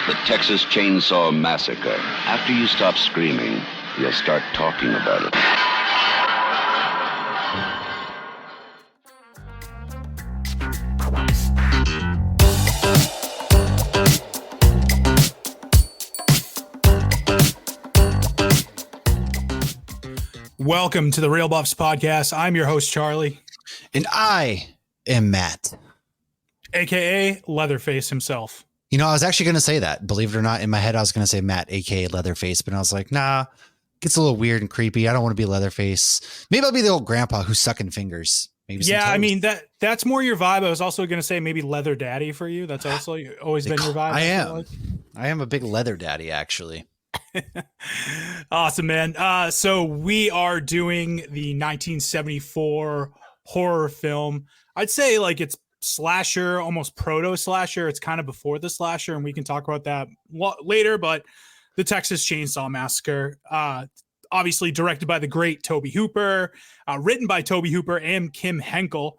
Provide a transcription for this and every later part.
The Texas Chain Saw Massacre. After you stop screaming, you'll start talking about it. Welcome to the Real Buffs podcast. I'm your host, Charlie. And I am Matt. AKA Leatherface himself. You know, I was actually going to say that. Believe it or not, in my head, I was going to say Matt, AKA Leatherface. But I was like, nah, gets a little weird and creepy. I don't want to be Leatherface. Maybe I'll be the old grandpa who's sucking fingers. Maybe yeah, I mean, that's more your vibe. I was also going to say maybe Leather Daddy for you. That's also always been your vibe. I am a big leather daddy, actually. Awesome, man. So we are doing the 1974 horror film. I'd say like it's slasher, almost proto slasher. It's kind of before the slasher, and we can talk about that later. But the Texas Chain Saw Massacre, obviously directed by the great Tobe Hooper, written by Tobe Hooper and Kim Henkel.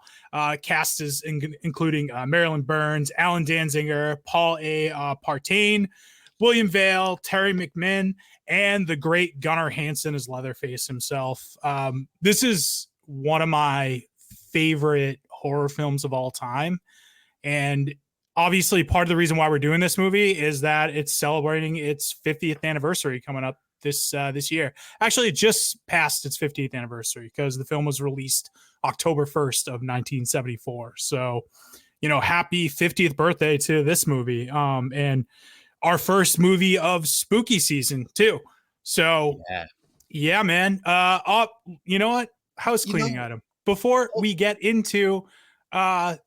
Cast is including Marilyn Burns, Alan Danziger, Paul A. Partain, William Vale, Terry McMinn, and the great Gunnar Hansen as Leatherface himself. This is one of my favorite horror films of all time. And obviously part of the reason why we're doing this movie is that it's celebrating its 50th anniversary coming up this year. Actually, it just passed its 50th anniversary because the film was released October 1st of 1974. So, happy 50th birthday to this movie. And our first movie of spooky season too. So yeah, man. You know what? House cleaning item. Before we get into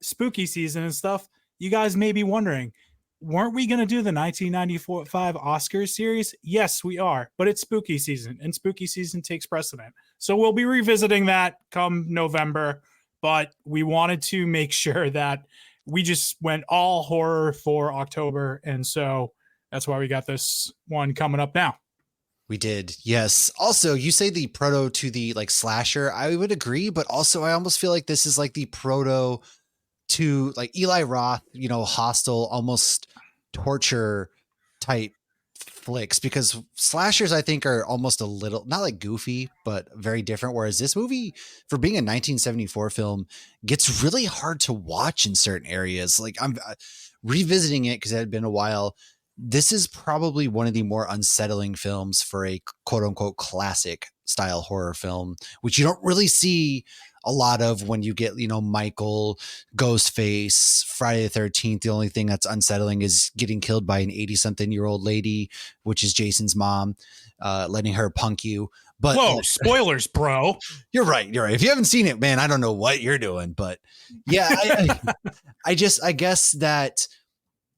spooky season and stuff, you guys may be wondering, weren't we going to do the 1995 Oscars series? Yes, we are, but it's spooky season and spooky season takes precedent. So we'll be revisiting that come November, but we wanted to make sure that we just went all horror for October. And so that's why we got this one coming up now. We did. Yes. Also, you say the proto to the like slasher. I would agree, but also I almost feel like this is like the proto to like Eli Roth, Hostel, almost torture type flicks, because slashers I think are almost a little not like goofy, but very different. Whereas this movie, for being a 1974 film, gets really hard to watch in certain areas. Like I'm revisiting it because it had been a while. This is probably one of the more unsettling films for a quote unquote classic style horror film, which you don't really see a lot of when you get, Michael, Ghostface, Friday the 13th. The only thing that's unsettling is getting killed by an 80-something-year-old lady, which is Jason's mom, letting her punk you. But whoa, spoilers, bro. You're right. If you haven't seen it, man, I don't know what you're doing. But yeah, I guess that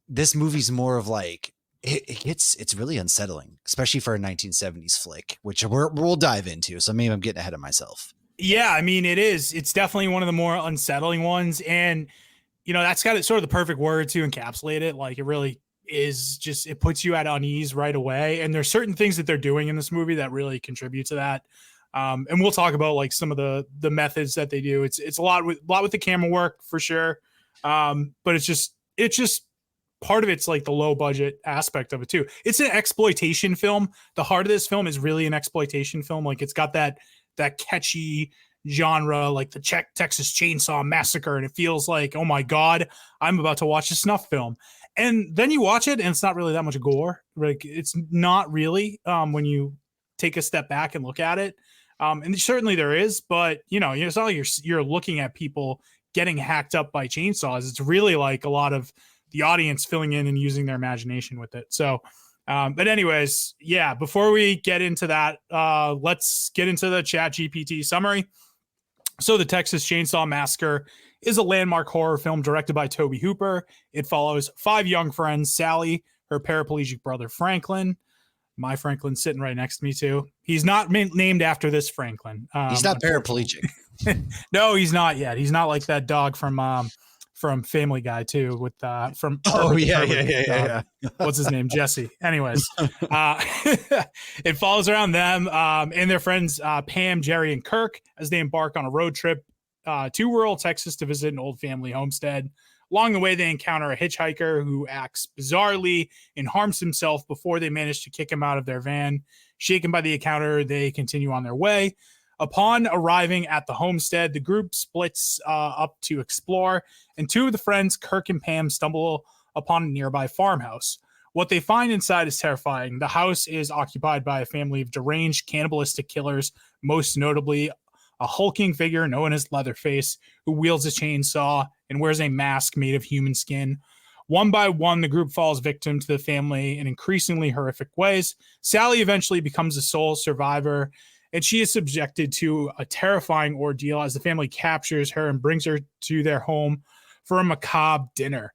this movie's more of like, it's really unsettling, especially for a 1970s flick, which we'll dive into. So maybe I'm getting ahead of myself. Yeah, I mean, it is. It's definitely one of the more unsettling ones. And, that's got sort of the perfect word to encapsulate it. Like, it really is just, it puts you at unease right away. And there's certain things that they're doing in this movie that really contribute to that. And we'll talk about like some of the methods that they do. It's a lot with the camera work for sure. But it's just part of it's like the low budget aspect of it too. It's an exploitation film. The heart of this film is really an exploitation film. Like it's got that catchy genre, like the Texas Chain Saw Massacre. And it feels like, oh my God, I'm about to watch a snuff film. And then you watch it and it's not really that much gore. Like it's not really when you take a step back and look at it. And certainly there is, but it's not like you're looking at people getting hacked up by chainsaws. It's really like a lot of the audience filling in and using their imagination with it. So, but anyways, yeah, before we get into that, let's get into the ChatGPT summary. So the Texas Chain Saw Massacre is a landmark horror film directed by Tobe Hooper. It follows 5 young friends, Sally, her paraplegic brother, Franklin. My Franklin's sitting right next to me too. He's not named after this Franklin. He's not paraplegic. No, he's not yet. He's not like that dog from Family Guy too, with from yeah. What's his name? Jesse. Anyways, it follows around them and their friends Pam, Jerry, and Kirk as they embark on a road trip to rural Texas to visit an old family homestead. Along the way, they encounter a hitchhiker who acts bizarrely and harms himself before they manage to kick him out of their van. Shaken by the encounter, they continue on their way. Upon arriving at the homestead, the group splits up to explore, and two of the friends, Kirk and Pam, stumble upon a nearby farmhouse. What they find inside is terrifying. The house is occupied by a family of deranged, cannibalistic killers, most notably a hulking figure known as Leatherface, who wields a chainsaw and wears a mask made of human skin. One by one, the group falls victim to the family in increasingly horrific ways. Sally eventually becomes the sole survivor, and she is subjected to a terrifying ordeal as the family captures her and brings her to their home for a macabre dinner.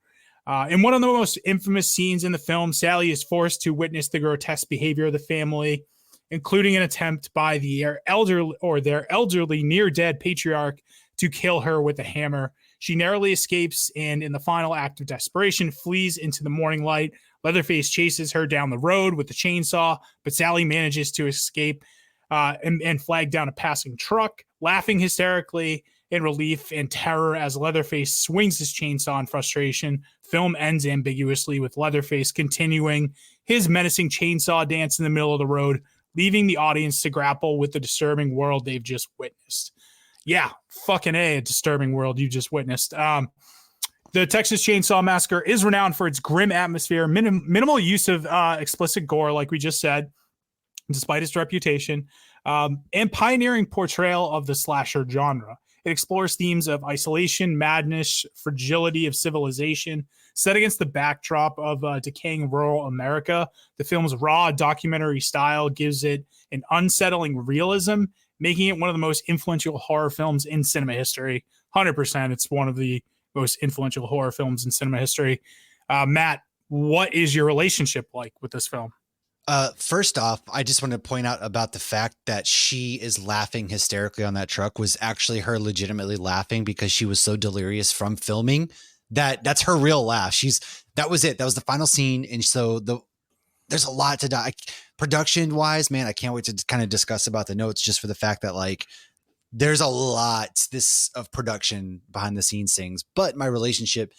In one of the most infamous scenes in the film, Sally is forced to witness the grotesque behavior of the family, including an attempt by their elderly near-dead patriarch to kill her with a hammer. She narrowly escapes and, in the final act of desperation, flees into the morning light. Leatherface chases her down the road with the chainsaw, but Sally manages to escape and flag down a passing truck, laughing hysterically in relief and terror as Leatherface swings his chainsaw in frustration. Film ends ambiguously with Leatherface continuing his menacing chainsaw dance in the middle of the road, leaving the audience to grapple with the disturbing world they've just witnessed. Yeah, fucking a disturbing world you just witnessed. The Texas Chain Saw Massacre is renowned for its grim atmosphere, minimal use of explicit gore, like we just said, despite its reputation, and pioneering portrayal of the slasher genre. It explores themes of isolation, madness, fragility of civilization, set against the backdrop of decaying rural America. The film's raw documentary style gives it an unsettling realism, making it one of the most influential horror films in cinema history. 100%, it's one of the most influential horror films in cinema history. Matt, what is your relationship like with this film? First off, I just want to point out about the fact that she is laughing hysterically on that truck was actually her legitimately laughing because she was so delirious from filming that's her real laugh. That was it. That was the final scene. And so there's a lot to die production wise, man. I can't wait to kind of discuss about the notes just for the fact that like, there's a lot of production behind the scenes things, but my relationship,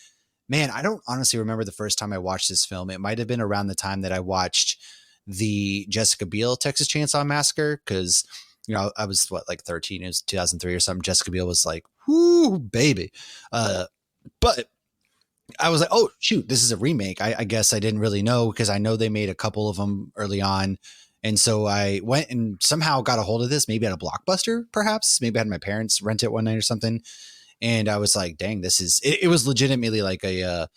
man, I don't honestly remember the first time I watched this film. It might've been around the time that I watched the Jessica Biel Texas Chain Saw Massacre. Cause you know, I was like 13, it was 2003 or something. Jessica Biel was like, whoo, baby. But I was like, oh shoot, this is a remake. I guess I didn't really know because I know they made a couple of them early on. And so I went and somehow got a hold of this, maybe at a Blockbuster, perhaps. Maybe I had my parents rent it one night or something. And I was like, dang, it was legitimately like a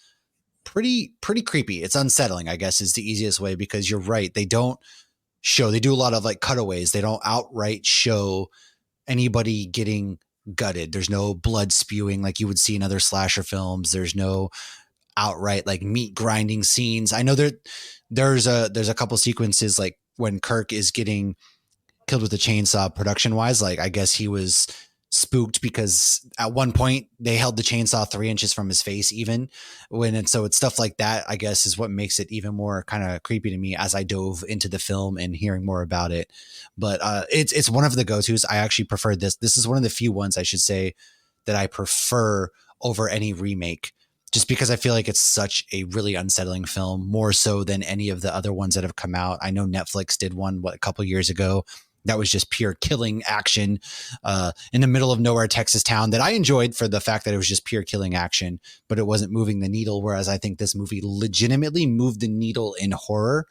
pretty creepy. It's unsettling, I guess, is the easiest way, because you're right. They do a lot of like cutaways. They don't outright show anybody getting gutted. There's no blood spewing like you would see in other slasher films. There's no outright like meat grinding scenes. I know there's a couple sequences like when Kirk is getting killed with a chainsaw production wise. Like I guess he was spooked because at one point they held the chainsaw 3 inches from his face so it's stuff like that, I guess, is what makes it even more kind of creepy to me as I dove into the film and hearing more about it. But it's one of the go-tos. I actually prefer this. This is one of the few ones I should say that I prefer over any remake, just because I feel like it's such a really unsettling film, more so than any of the other ones that have come out. I know Netflix did one, a couple years ago, that was just pure killing action in the middle of nowhere, Texas town, that I enjoyed for the fact that it was just pure killing action, but it wasn't moving the needle. Whereas I think this movie legitimately moved the needle in horror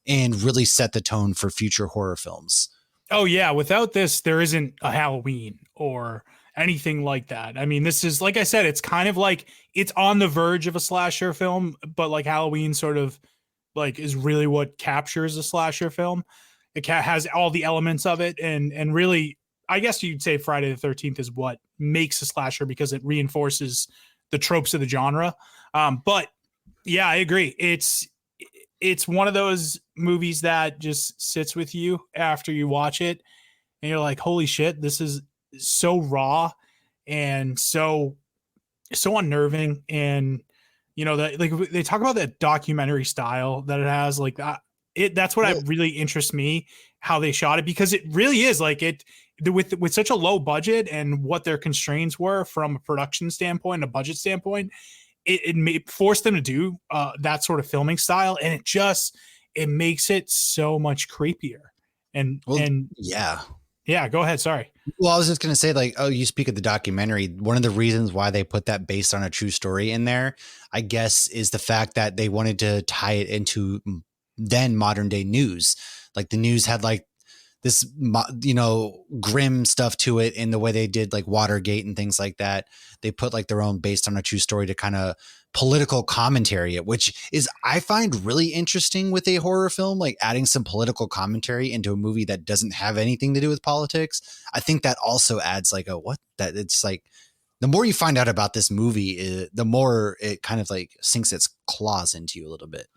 and really set the tone for future horror films. Oh yeah. Without this, there isn't a Halloween or anything like that. I mean, this is, like I said, it's kind of like it's on the verge of a slasher film, but like Halloween sort of like is really what captures a slasher film. It has all the elements of it, and really, I guess you'd say Friday the 13th is what makes a slasher because it reinforces the tropes of the genre. But yeah, I agree. It's one of those movies that just sits with you after you watch it, and you're like, holy shit, this is so raw and so unnerving. And you know that, like, they talk about that documentary style that it has, like that's what really interests me, how they shot it, because it really is like it with such a low budget and what their constraints were from a production standpoint, a budget standpoint. it forced them to do that sort of filming style, and it makes it so much creepier. And yeah, go ahead. Sorry. Well, I was just going to say, like, oh, you speak of the documentary. One of the reasons why they put that based on a true story in there, I guess, is the fact that they wanted to tie it into then modern day news. Like the news had like this, grim stuff to it in the way they did like Watergate and things like that. They put like their own based on a true story to kind of political commentary it, which is, I find really interesting with a horror film, like adding some political commentary into a movie that doesn't have anything to do with politics. I think that also adds like that it's like, the more you find out about this movie, the more it kind of like sinks its claws into you a little bit.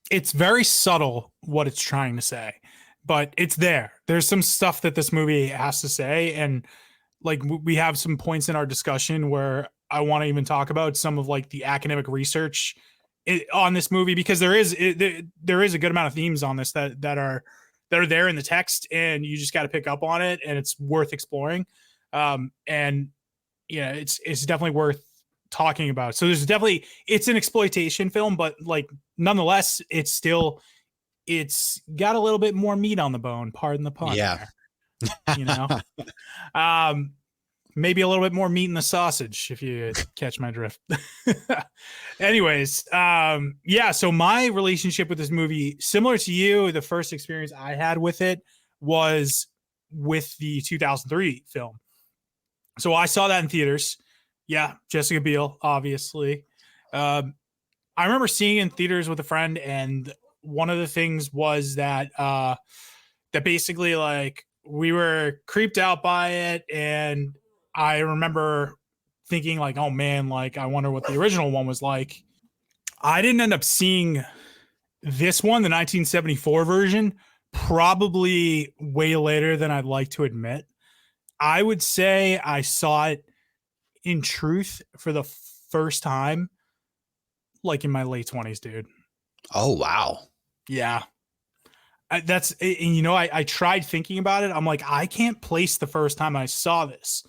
It's very subtle what it's trying to say, but it's there. There's some stuff that this movie has to say. And like, we have some points in our discussion where I want to even talk about some of like the academic research on this movie, because there is a good amount of themes on this that are there in the text, and you just got to pick up on it, and it's worth exploring. And yeah, it's definitely worth talking about. So it's an exploitation film, but like nonetheless, it's got a little bit more meat on the bone, pardon the pun. Yeah. There. Maybe a little bit more meat in the sausage, if you catch my drift. Anyways, so my relationship with this movie, similar to you, the first experience I had with it was with the 2003 film. So I saw that in theaters. Yeah, Jessica Biel, obviously. I remember seeing it in theaters with a friend, and one of the things was that that basically like we were creeped out by it, and I remember thinking like, oh man, like I wonder what the original one was like. I didn't end up seeing this one, the 1974 version, probably way later than I'd like to admit. I would say I saw it in truth for the first time like in my late 20s, dude. Oh, wow. Yeah. I tried thinking about it. I'm like, I can't place the first time I saw this.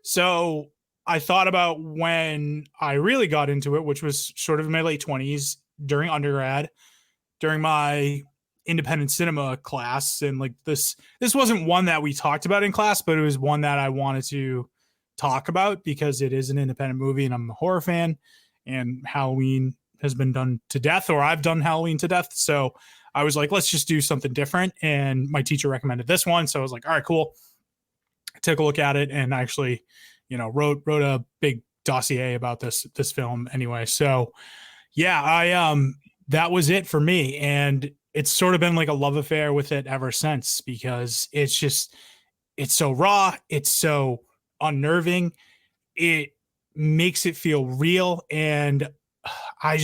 So I thought about when I really got into it, which was sort of in my late 20s during undergrad, during my independent cinema class. And like this wasn't one that we talked about in class, but it was one that I wanted to talk about because it is an independent movie and I'm a horror fan, and Halloween has been done to death, or I've done Halloween to death. So I was like, let's just do something different. And my teacher recommended this one. So I was like, all right, cool. I took a look at it and actually, wrote a big dossier about this film anyway. So yeah, that was it for me. And it's sort of been like a love affair with it ever since, because it's so raw. It's so unnerving. It makes it feel real. And I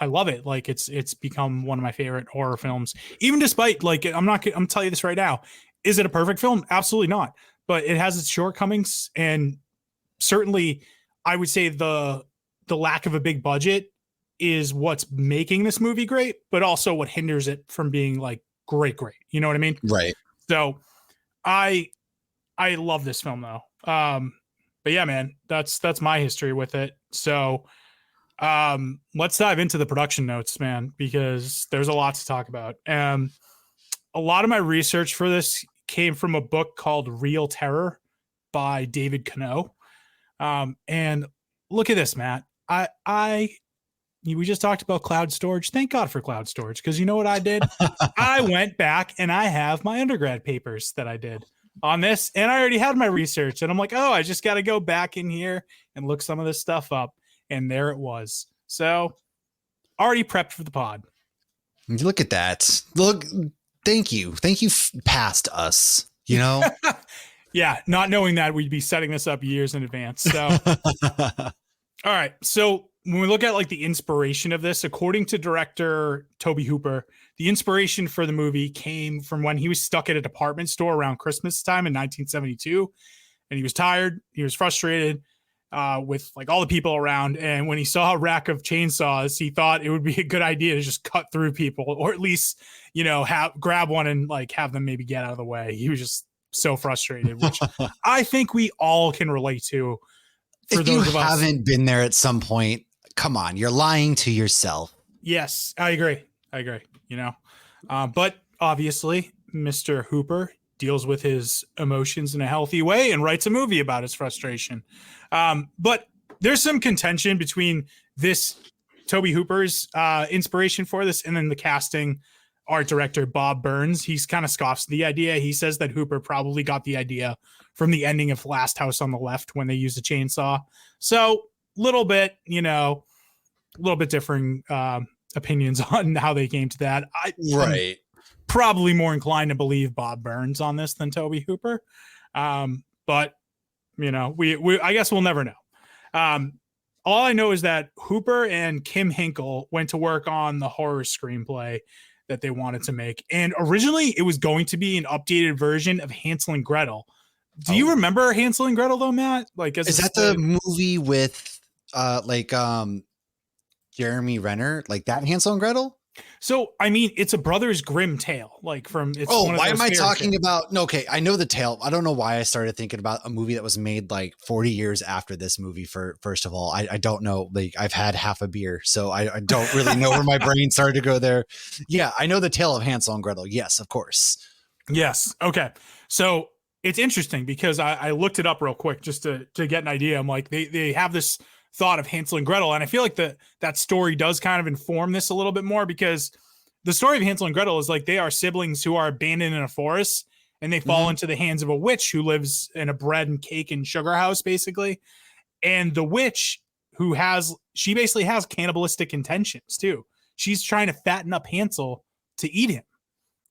love it. Like it's become one of my favorite horror films, even despite like, I'm telling you this right now. Is it a perfect film? Absolutely not. But it has its shortcomings. And certainly I would say the lack of a big budget is what's making this movie great, but also what hinders it from being like great. You know what I mean? Right. So I love this film though. But yeah, man, that's my history with it. So let's dive into the production notes, man, because there's a lot to talk about. A lot of my research for this came from a book called Real Terror by David Cano. And look at this, Matt. We just talked about cloud storage. Thank God for cloud storage, because you know what I did? I went back and I have my undergrad papers that I did on this, and I already had my research, and I'm like, oh, I just got to go back in here and look some of this stuff up. And there it was. So already prepped for the pod. Look at that. Look, thank you past us, Yeah, not knowing that we'd be setting this up years in advance. So all right. So when we look at like the inspiration of this, according to director Toby Hooper, the inspiration for the movie came from when he was stuck at a department store around Christmas time in 1972, and he was tired. He was frustrated with like all the people around. And when he saw a rack of chainsaws, he thought it would be a good idea to just cut through people, or at least, grab one and like have them maybe get out of the way. He was just so frustrated, which I think we all can relate to for If you those of us. haven't been there at some point, come on, you're lying to yourself. Yes, I agree. You know, but obviously, Mr. Hooper deals with his emotions in a healthy way and writes a movie about his frustration. But there's some contention between this Tobe Hooper's inspiration for this and then the casting art director Bob Burns. He's kind of scoffs the idea. He says that Hooper probably got the idea from the ending of Last House on the Left when they used a chainsaw. So little bit, you know, a little bit differing opinions on how they came to that. I'm probably more inclined to believe Bob Burns on this than Tobe Hooper. But you know, we I guess we'll never know. All I know is that Hooper and Kim Hinkle went to work on the horror screenplay that they wanted to make. And originally it was going to be an updated version of Hansel and Gretel. Do you remember Hansel and Gretel though, Matt? Like, is that the movie with Jeremy Renner, like that Hansel and Gretel? So, I mean, it's a Brothers Grimm tale, like from. It's why am I talking about? No, okay, I know the tale. I don't know why I started thinking about a movie that was made like 40 years after this movie. First of all, I don't know. Like, I've had half a beer, so I don't really know where my brain started to go there. Yeah, I know the tale of Hansel and Gretel. Yes, of course. Yes. Okay. So it's interesting because I looked it up real quick just to get an idea. I'm like, they have this thought of Hansel and Gretel, and I feel like that story does kind of inform this a little bit more, because the story of Hansel and Gretel is like they are siblings who are abandoned in a forest and they fall into the hands of a witch who lives in a bread and cake and sugar house basically. And the witch she basically has cannibalistic intentions too. She's trying to fatten up Hansel to eat him.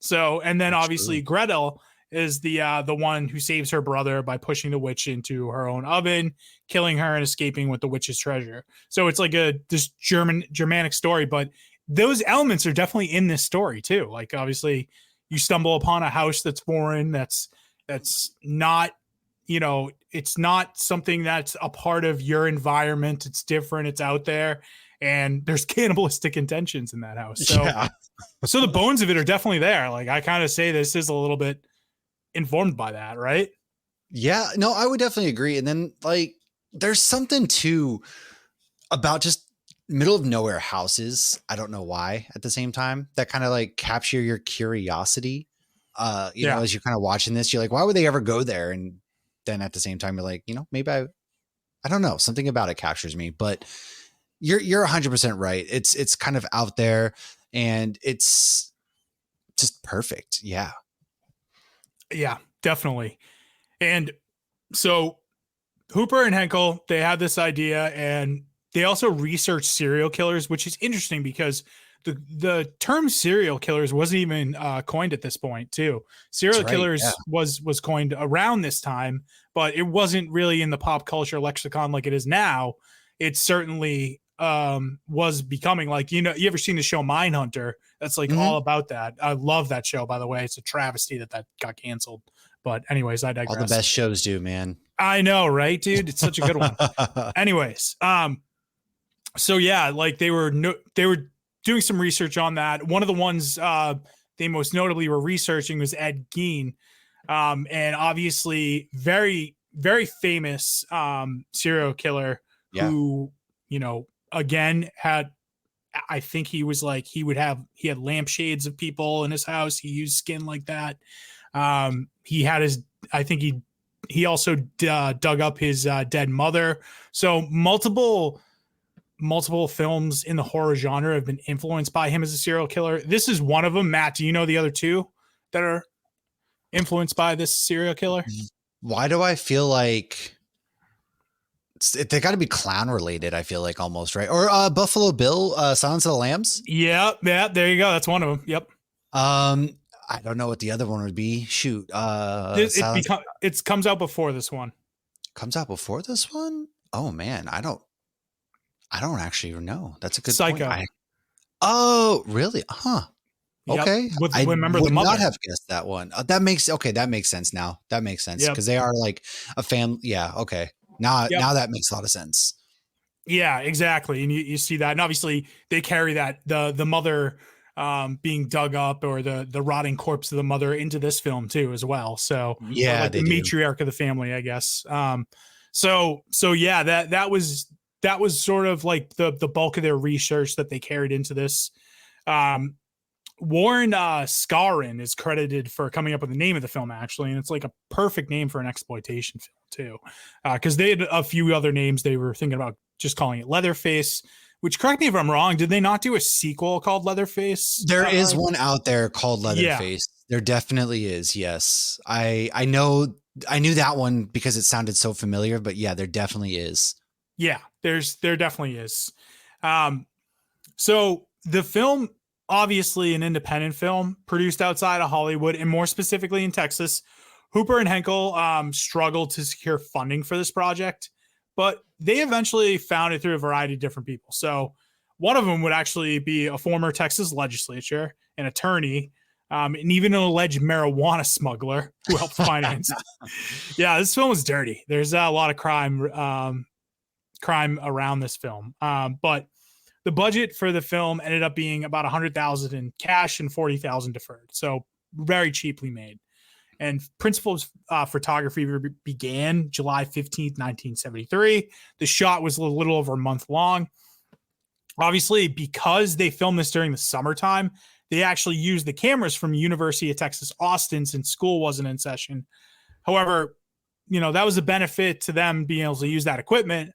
So, and then obviously Gretel is the one who saves her brother by pushing the witch into her own oven, killing her, and escaping with the witch's treasure. So it's like this Germanic story, but those elements are definitely in this story too. Like, obviously you stumble upon a house that's foreign, that's not, you know, it's not something that's a part of your environment. It's different. It's out there, and there's cannibalistic intentions in that house. So, so the bones of it are definitely there. Like, I kind of say this is a little bit informed by that, right? Yeah, no, I would definitely agree. And then like there's something too about just middle of nowhere houses. I don't know why at the same time that kind of like capture your curiosity. You know, as you're kind of watching this, you're like, why would they ever go there? And then at the same time, you're like, you know, maybe I don't know, something about it captures me. But you're 100% right. It's kind of out there and it's just perfect. Yeah. Yeah, definitely. And so Hooper and Henkel, they had this idea, and they also researched serial killers, which is interesting because the term serial killers wasn't even coined at this point too. Serial killers was coined around this time, but it wasn't really in the pop culture lexicon like it is now. It certainly was becoming, like, you know, you ever seen the show Mindhunter? That's like all about that. I love that show, by the way. It's a travesty that got canceled. But anyways, I digress. All the best shows do, man. I know, right, dude? It's such a good one. Anyways, so yeah, like they were doing some research on that. One of the ones they most notably were researching was Ed Gein, and obviously very, very famous serial killer who, you know, again had, I think he was like, he had lampshades of people in his house. He used skin like that. He had I think he also dug up his dead mother. So multiple films in the horror genre have been influenced by him as a serial killer. This is one of them. Matt, do you know the other two that are influenced by this serial killer? Why do I feel like they got to be clown related? I feel like almost, right? Or Buffalo Bill, Silence of the Lambs. Yeah, there you go. That's one of them. Yep. I don't know what the other one would be. Shoot. It comes out before this one. Comes out before this one? Oh man, I don't actually know. That's a good Psycho. Point. Oh, really? Huh. Yep. Okay. I remember the mother. Not have guessed that one. That makes sense now. That makes sense because they are like a family. Yeah. Okay. Now that makes a lot of sense. Yeah, exactly. And you see that, and obviously they carry that the mother being dug up, or the rotting corpse of the mother, into this film too as well. So yeah, like the matriarch of the family, I guess. So yeah, that was sort of like the bulk of their research that they carried into this. Um, Warren Scarron is credited for coming up with the name of the film, actually, and it's like a perfect name for an exploitation film too, because they had a few other names they were thinking about just calling it Leatherface. Which, correct me if I'm wrong, did they not do a sequel called Leatherface? There is one out there called Yeah. Leatherface. There definitely is. Yes, I know. I knew that one because it sounded so familiar. But yeah, there definitely is. Yeah, there definitely is. Um, so the film, obviously an independent film produced outside of Hollywood and more specifically in Texas. Hooper and Henkel struggled to secure funding for this project, but they eventually found it through a variety of different people. So one of them would actually be a former Texas legislature, an attorney, and even an alleged marijuana smuggler who helped finance. Yeah, this film was dirty. There's a lot of crime around this film. But the budget for the film ended up being about 100,000 in cash and 40,000 deferred. So very cheaply made. And principal photography began July 15th, 1973. The shot was a little over a month long. Obviously, because they filmed this during the summertime, they actually used the cameras from University of Texas Austin since school wasn't in session. However, that was a benefit to them being able to use that equipment.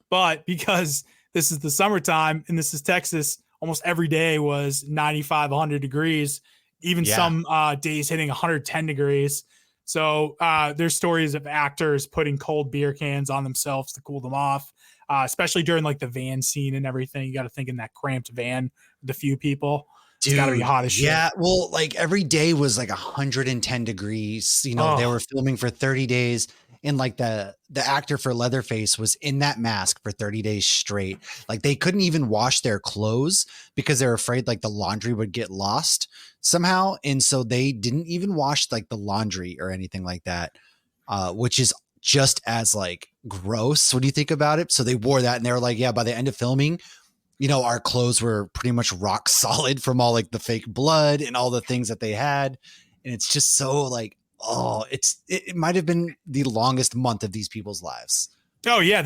But because this is the summertime and this is Texas, almost every day was 95, 100 degrees, even some days hitting 110 degrees. So there's stories of actors putting cold beer cans on themselves to cool them off, especially during like the van scene and everything. You got to think in that cramped van with a few people. Dude, it's got to be hot as shit. Yeah, well, like every day was like 110 degrees. They were filming for 30 days. And like the actor for Leatherface was in that mask for 30 days straight. Like they couldn't even wash their clothes because they're afraid like the laundry would get lost somehow. And so they didn't even wash like the laundry or anything like that, which is just as like gross when you think about it. So they wore that and they were like, yeah, by the end of filming, our clothes were pretty much rock solid from all like the fake blood and all the things that they had. And it's just so like, it might have been the longest month of these people's lives. Oh yeah.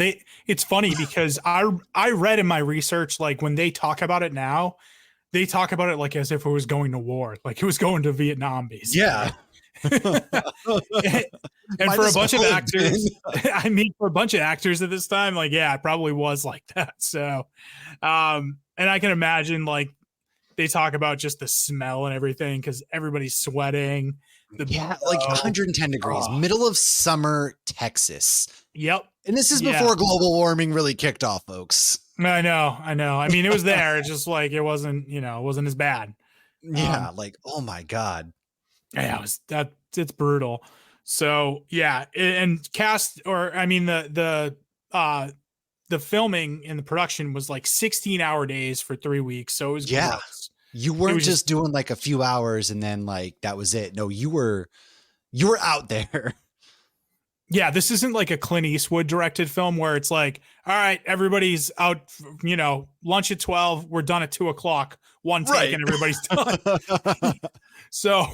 It's funny because I read in my research, like when they talk about it now, they talk about it like as if it was going to war, like it was going to Vietnam, basically. Yeah. and for a bunch of actors, for a bunch of actors at this time, like, yeah, it probably was like that. So, and I can imagine like they talk about just the smell and everything because everybody's sweating. Like 110 degrees, middle of summer, Texas. Yep. And this is before global warming really kicked off, folks. I know. I mean, it was there. It's just like, it wasn't, it wasn't as bad. Yeah. Oh my God. Yeah, it's brutal. So yeah. And the filming and the production was like 16-hour days for 3 weeks. So it was gross. You weren't just doing like a few hours and then like that was it. No, you were out there. Yeah, this isn't like a Clint Eastwood directed film where it's like, all right, everybody's out, lunch at 12, we're done at 2:00, one take and everybody's done. So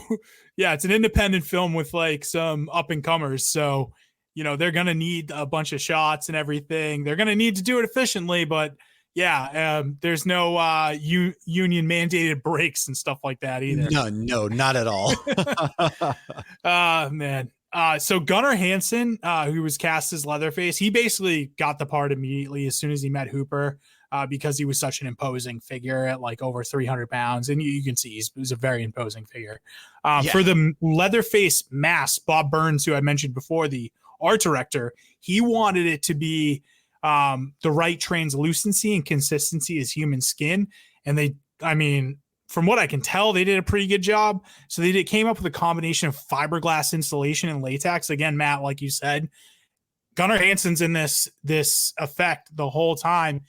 yeah, it's an independent film with like some up and comers. So, they're going to need a bunch of shots and everything. They're going to need to do it efficiently, but yeah, there's no union mandated breaks and stuff like that either. No, not at all. Man. So Gunnar Hansen, who was cast as Leatherface, he basically got the part immediately as soon as he met Hooper, because he was such an imposing figure at like over 300 pounds. And you can see he was a very imposing figure. For the Leatherface mask, Bob Burns, who I mentioned before, the art director, he wanted it to be the right translucency and consistency as human skin. And from what I can tell, they did a pretty good job. So they came up with a combination of fiberglass insulation and latex. Again, Matt, like you said, Gunnar Hansen's in this effect the whole time.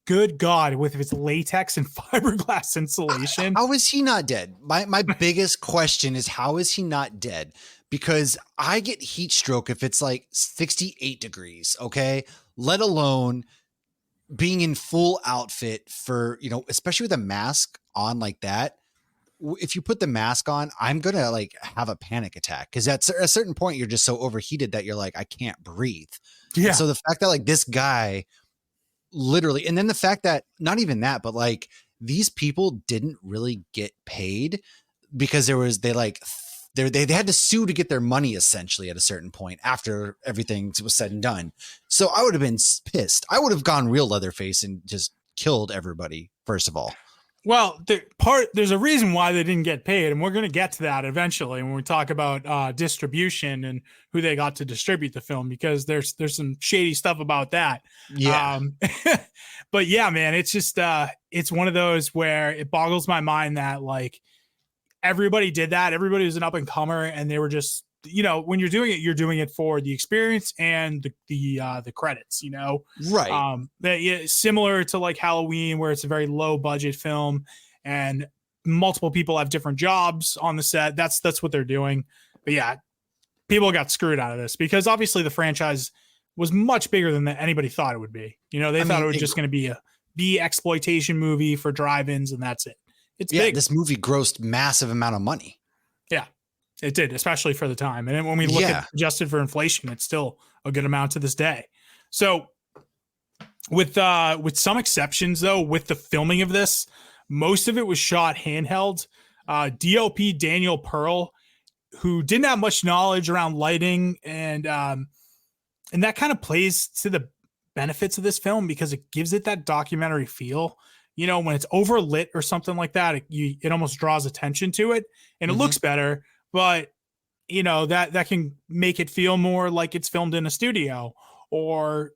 Good God, with its latex and fiberglass insulation. How is he not dead? My biggest question is, how is he not dead? Because I get heat stroke if it's like 68 degrees, okay? Let alone being in full outfit for, especially with a mask on like that. if you put the mask on, I'm gonna like have a panic attack because at a certain point you're just so overheated that you're like, I can't breathe. And so the fact that like this guy literally, and then the fact that not even that, but like these people didn't really get paid because they had to sue to get their money essentially at a certain point after everything was said and done. So I would have been pissed. I would have gone real Leatherface and just killed everybody, first of all. Well, there's a reason why they didn't get paid, and we're going to get to that eventually when we talk about distribution and who they got to distribute the film, because there's some shady stuff about that. Yeah. But yeah, man, it's just it's one of those where it boggles my mind that like everybody did that. Everybody was an up and comer, and they were just, you know, when you're doing it for the experience and the credits, you know, right. Similar to like Halloween, where it's a very low budget film and multiple people have different jobs on the set. That's what they're doing. But yeah, people got screwed out of this because obviously the franchise was much bigger than anybody thought it would be. You know, they thought it was just going to be a B exploitation movie for drive-ins, and that's it. It's big. This movie grossed massive amount of money. Yeah. It did, especially for the time. And then when we look at adjusted for inflation, it's still a good amount to this day. So with some exceptions, though, with the filming of this, most of it was shot handheld. DOP Daniel Pearl, who didn't have much knowledge around lighting, and that kind of plays to the benefits of this film because it gives it that documentary feel. You know, when it's overlit or something like that, it almost draws attention to it, and it looks better. But, you know, that can make it feel more like it's filmed in a studio, or,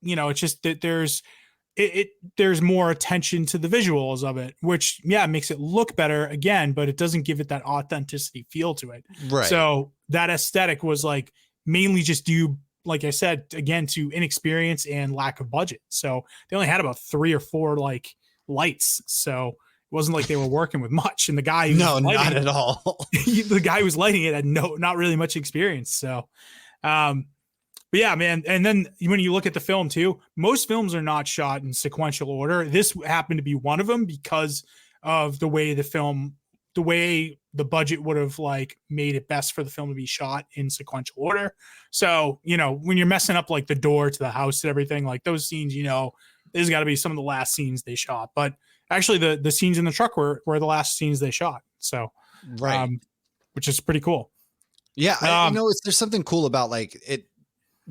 you know, it's just that there's more attention to the visuals of it, which, makes it look better again, but it doesn't give it that authenticity feel to it. Right. So that aesthetic was like mainly just due, like I said, again, to inexperience and lack of budget. So they only had about 3 or 4 like lights. So it wasn't like they were working with much. And the guy, not at all. The guy who was lighting it had not really much experience. So, but yeah, man. And then when you look at the film too, most films are not shot in sequential order. This happened to be one of them because of the way the budget would have like made it best for the film to be shot in sequential order. So, you know, when you're messing up like the door to the house and everything, like those scenes, you know, there's got to be some of the last scenes they shot. But actually the scenes in the truck were the last scenes they shot. So, right. Which is pretty cool. Yeah. There's something cool about like it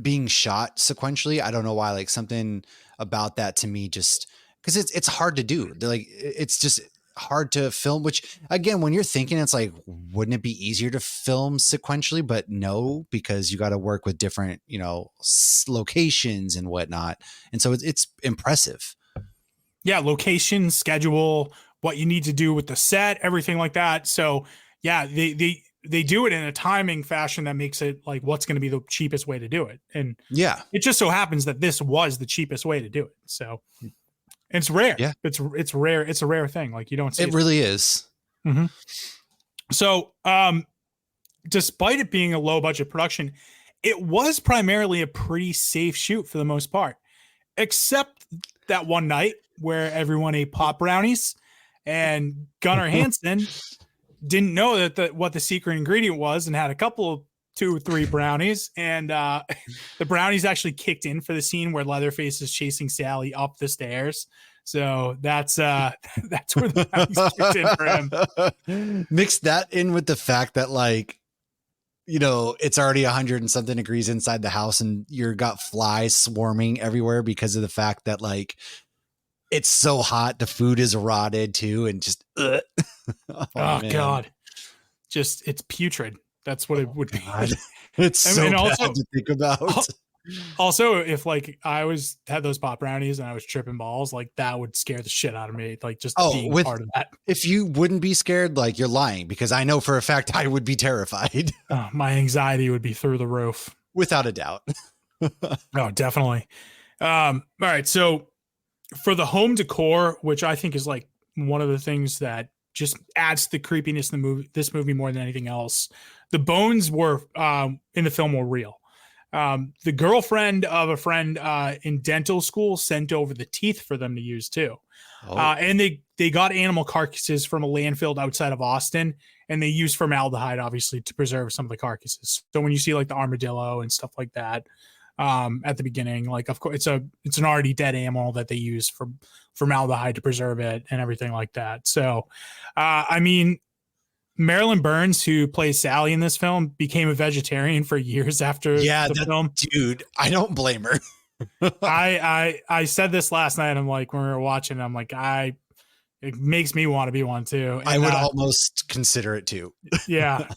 being shot sequentially. I don't know why, like something about that to me, just because it's hard to do. Like, it's just hard to film, which again, when you're thinking, it's like, wouldn't it be easier to film sequentially? But no, because you got to work with different, you know, locations and whatnot. And so it's impressive. Yeah. Location, schedule, what you need to do with the set, everything like that. So yeah, they do it in a timing fashion that makes it like what's going to be the cheapest way to do it. And yeah, it just so happens that this was the cheapest way to do it. So it's rare. Yeah. It's rare. It's a rare thing. Like you don't see it. Really is. Mm-hmm. So, despite it being a low budget production, it was primarily a pretty safe shoot for the most part, except that one night where everyone ate pop brownies and Gunnar Hansen didn't know that what the secret ingredient was and had a couple of 2 or 3 brownies, and the brownies actually kicked in for the scene where Leatherface is chasing Sally up the stairs. So that's where the brownies kicked in for him. Mix that in with the fact that, like, you know, it's already 100 and something degrees inside the house, and you've got flies swarming everywhere because of the fact that, like, it's so hot. The food is rotted too, and just oh God, just it's putrid. That's what it would be. It's so bad to think about. Also, if like I had those pop brownies and I was tripping balls, like that would scare the shit out of me. Like just being part of that. If you wouldn't be scared, like you're lying, because I know for a fact I would be terrified. My anxiety would be through the roof, without a doubt. Oh, definitely. All right, so for the home decor, which I think is like one of the things that just adds to the creepiness in this movie more than anything else. The bones were in the film were real. The girlfriend of a friend in dental school sent over the teeth for them to use too. Oh, And they got animal carcasses from a landfill outside of Austin, and they used formaldehyde, obviously, to preserve some of the carcasses. So when you see like the armadillo and stuff like that at the beginning, like of course it's an already dead animal that they use for formaldehyde to preserve it and everything like that. So, I mean, Marilyn Burns, who plays Sally in this film, became a vegetarian for years after the film. Dude, I don't blame her. I said this last night. I'm like, when we were watching, I'm like, it makes me want to be one too. And, I would almost consider it too. Yeah.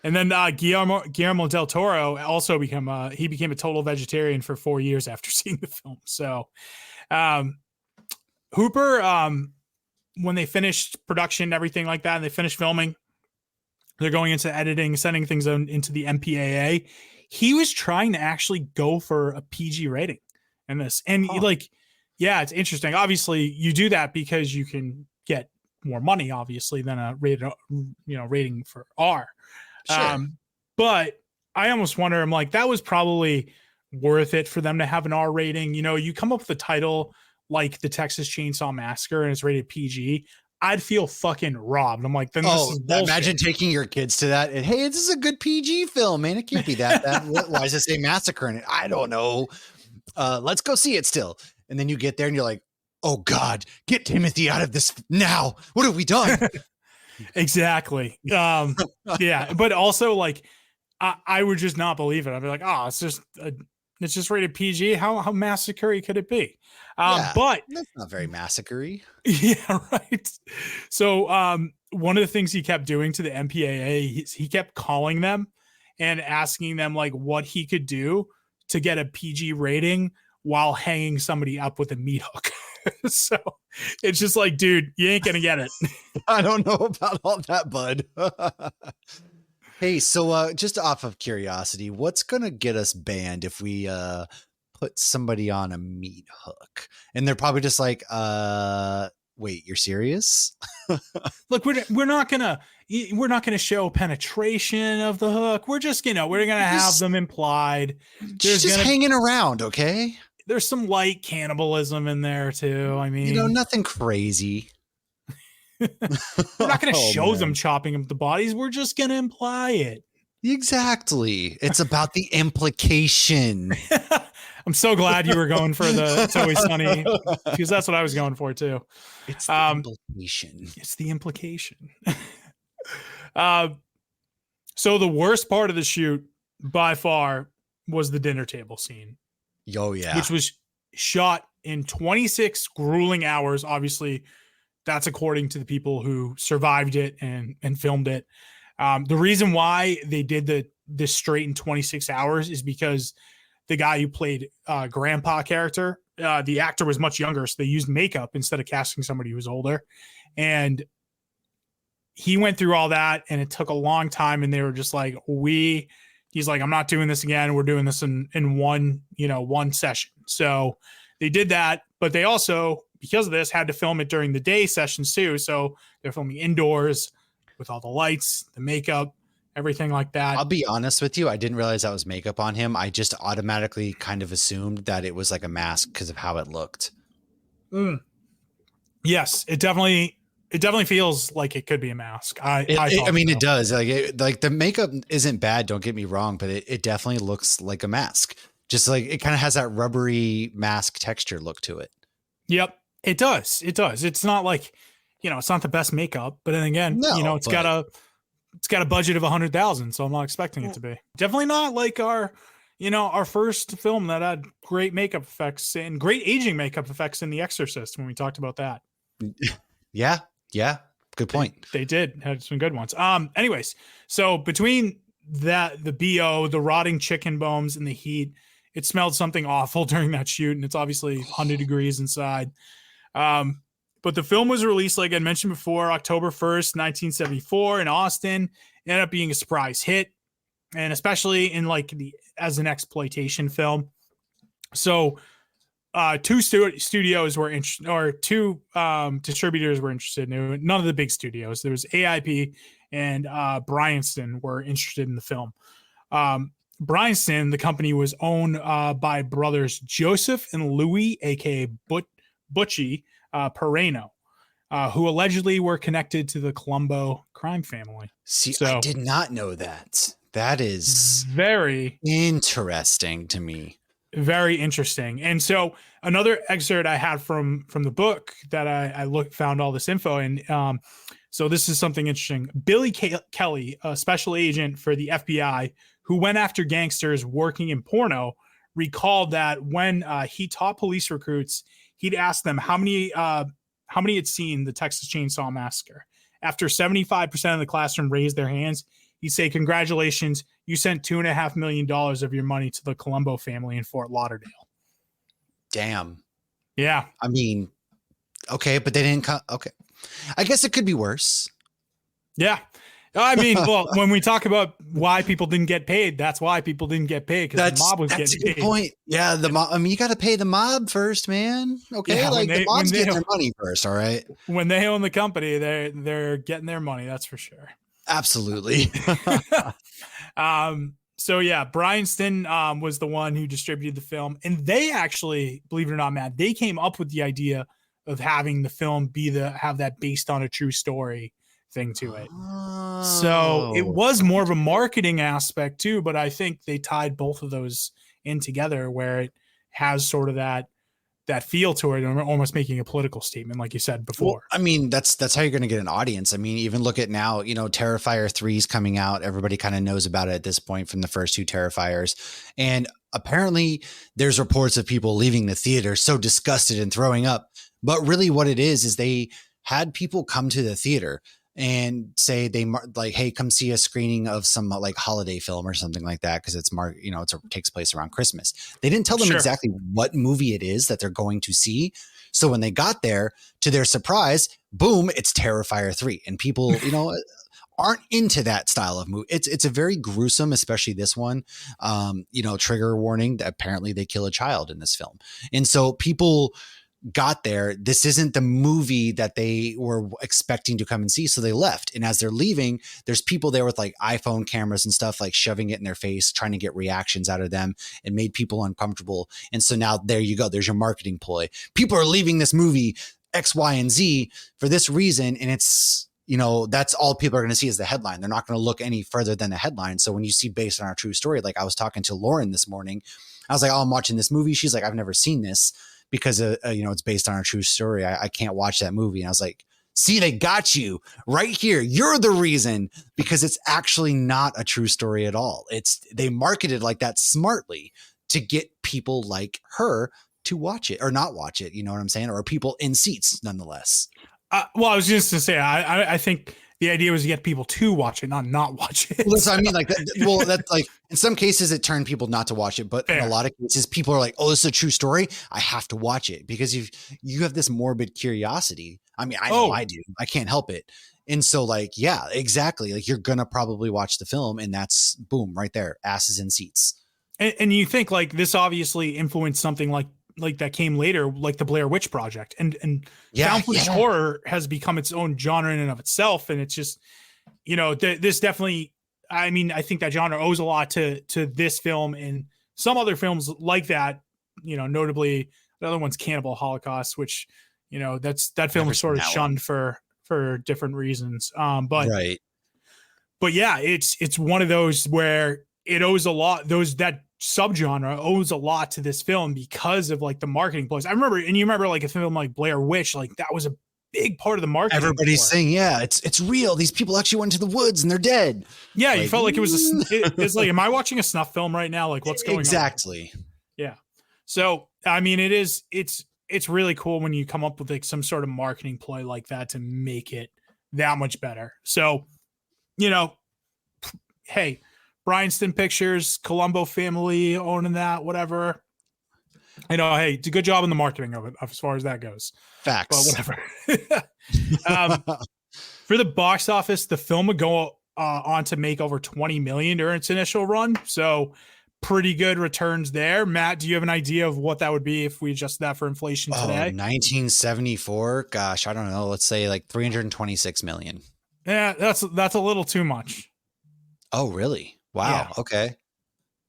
And then Guillermo del Toro also became a total vegetarian for 4 years after seeing the film. So, Hooper, when they finished production, everything like that, and they finished filming, they're going into editing, sending things into the MPAA. He was trying to actually go for a PG rating in this. And yeah, it's interesting. Obviously, you do that because you can get more money, obviously, than a rating for R. Sure. But I almost wonder, I'm like, that was probably worth it for them to have an R rating. You know, you come up with a title like the Texas Chain Saw Massacre and it's rated PG. I'd feel fucking robbed. I'm like, then this is bullshit. Imagine taking your kids to that and, hey, this is a good PG film, man. It can't be that. Why does it say massacre in it? I don't know. Let's go see it still. And then you get there and you're like, oh God, get Timothy out of this now. What have we done? Exactly. Yeah. But also like, I would just not believe it. I'd be like, oh, it's just rated PG. How massacre could it be? But that's not very massacre-y. Yeah, right. So one of the things he kept doing to the MPAA, he kept calling them and asking them like what he could do to get a PG rating while hanging somebody up with a meat hook. So it's just like, dude, you ain't gonna get it. I don't know about all that, bud. Hey, so just off of curiosity, what's gonna get us banned if we put somebody on a meat hook? And they're probably just like, wait, you're serious? Look, we're not gonna show penetration of the hook. We're just we're gonna have them implied. There's just hanging around, okay? There's some light cannibalism in there too. I mean, nothing crazy. We're not going to show them chopping up the bodies. We're just going to imply it. Exactly. It's about the implication. I'm so glad you were going for the It's Always Sunny, because that's what I was going for too. It's the implication. It's the implication. So the worst part of the shoot by far was the dinner table scene. Oh, yeah. Which was shot in 26 grueling hours. Obviously, that's according to the people who survived it and filmed it. The reason why they did this straight in 26 hours is because the guy who played grandpa character, the actor was much younger, so they used makeup instead of casting somebody who was older. And he went through all that, and it took a long time, and they were just like, he's like, I'm not doing this again. We're doing this in one session. So they did that, but they also, because of this, had to film it during the day sessions too. So they're filming indoors with all the lights, the makeup, everything like that. I'll be honest with you. I didn't realize that was makeup on him. I just automatically kind of assumed that it was like a mask because of how it looked. Yes, it definitely feels like it could be a mask. I mean, it does. Like the makeup isn't bad. Don't get me wrong, but it definitely looks like a mask. Just like it kind of has that rubbery mask texture look to it. Yep, it does. It does. It's not like, it's not the best makeup, but then again, it's got a budget of 100,000, so I'm not expecting it to be. Definitely not like our first film that had great makeup effects and great aging makeup effects in The Exorcist when we talked about that. Yeah. Good point. They did had some good ones. Anyways, so between that, the BO, the rotting chicken bones, and the heat, it smelled something awful during that shoot, and it's obviously 100 degrees inside. But the film was released, like I mentioned before, October 1st, 1974 in Austin. It ended up being a surprise hit, and especially in as an exploitation film. So two studios were interested, or two distributors were interested in it. None of the big studios. There was AIP and Bryanston were interested in the film. Bryanston, the company, was owned by brothers Joseph and Louis, aka Butchie. Pereno, who allegedly were connected to the Colombo crime family. See, So, I did not know that. That is very interesting to me. very interesting. And so another excerpt I had from the book that I found all this info in. So this is something interesting. Billy Kelly, a special agent for the FBI who went after gangsters working in porno, recalled that when he taught police recruits, he'd ask them how many had seen the Texas Chain Saw Massacre. After 75% of the classroom raised their hands, he'd say, "Congratulations, you sent $2.5 million of your money to the Colombo family in Fort Lauderdale." Damn. Yeah. I mean, okay, but they didn't come. Okay. I guess it could be worse. Yeah. I mean, well, when we talk about why people didn't get paid, that's why people didn't get paid, because the mob was getting paid. That's a good point. Yeah, the mob. I mean, you got to pay the mob first, man. Okay, yeah, like the mob's getting their money first. All right. When they own the company, they're getting their money. That's for sure. Absolutely. So yeah, Bryanston was the one who distributed the film, and they actually, believe it or not, Matt, they came up with the idea of having the film have that based on a true story thing to it. So it was more of a marketing aspect too, but I think they tied both of those in together where it has sort of that feel to it, and almost making a political statement, like you said before. Well, I mean, that's how you're going to get an audience. I mean, even look at now, Terrifier 3 is coming out. Everybody kind of knows about it at this point from the first two Terrifiers. And apparently there's reports of people leaving the theater so disgusted and throwing up. But really what it is they had people come to the theater and say hey, come see a screening of some like holiday film or something like that, because it's it takes place around Christmas. They didn't tell them exactly what movie it is that they're going to see. So when they got there, to their surprise, boom, it's Terrifier 3, and people aren't into that style of movie. It's a very gruesome, especially this one. Trigger warning that apparently they kill a child in this film, and so people got there. This isn't the movie that they were expecting to come and see. So they left. And as they're leaving, there's people there with like iPhone cameras and stuff, like shoving it in their face, trying to get reactions out of them, and made people uncomfortable. And so now there you go. There's your marketing ploy. People are leaving this movie X, Y, and Z for this reason. And it's, that's all people are going to see is the headline. They're not going to look any further than the headline. So when you see based on our true story, like I was talking to Lauren this morning, I was like, oh, I'm watching this movie. She's like, I've never seen this, because it's based on a true story. I can't watch that movie. And I was like, see, they got you right here. You're the reason, because it's actually not a true story at all. They marketed like that smartly to get people like her to watch it or not watch it. You know what I'm saying? Or people in seats nonetheless. Well, I was just to say, I think the idea was to get people to watch it, not watch it. Well, so. I mean, like, that's like in some cases it turned people not to watch it, but in a lot of cases people are like, "Oh, this is a true story. I have to watch it," because you have this morbid curiosity. I mean, I know I do. I can't help it. And so, like, yeah, exactly. Like, you're gonna probably watch the film, and that's boom right there, asses in seats. And you think like this obviously influenced something like that came later, like the Blair Witch Project, and found footage horror has become its own genre in and of itself. And it's just, this definitely, I mean, I think that genre owes a lot to this film and some other films like that, notably the other one's Cannibal Holocaust, which, that film is sort of shunned for different reasons. But yeah, it's one of those where it owes a lot, that subgenre owes a lot to this film because of like the marketing plays. I remember like a film like Blair Witch, like that was a big part of the marketing. Everybody's saying, yeah, it's real. These people actually went to the woods and they're dead. Yeah. Like, you felt like it was it's like, am I watching a snuff film right now? Like what's going on? Exactly. Yeah. So, I mean, it's really cool when you come up with like some sort of marketing ploy like that to make it that much better. So, hey, Bryanston Pictures, Colombo family owning that, whatever. Hey, it's a good job in the marketing of it as far as that goes. Facts. But whatever. For the box office, the film would go on to make over $20 million during its initial run. So pretty good returns there. Matt, do you have an idea of what that would be if we adjust that for inflation today? 1974. Gosh, I don't know. Let's say like 326 million. Yeah, that's a little too much. Oh, really? Wow. Yeah. Okay.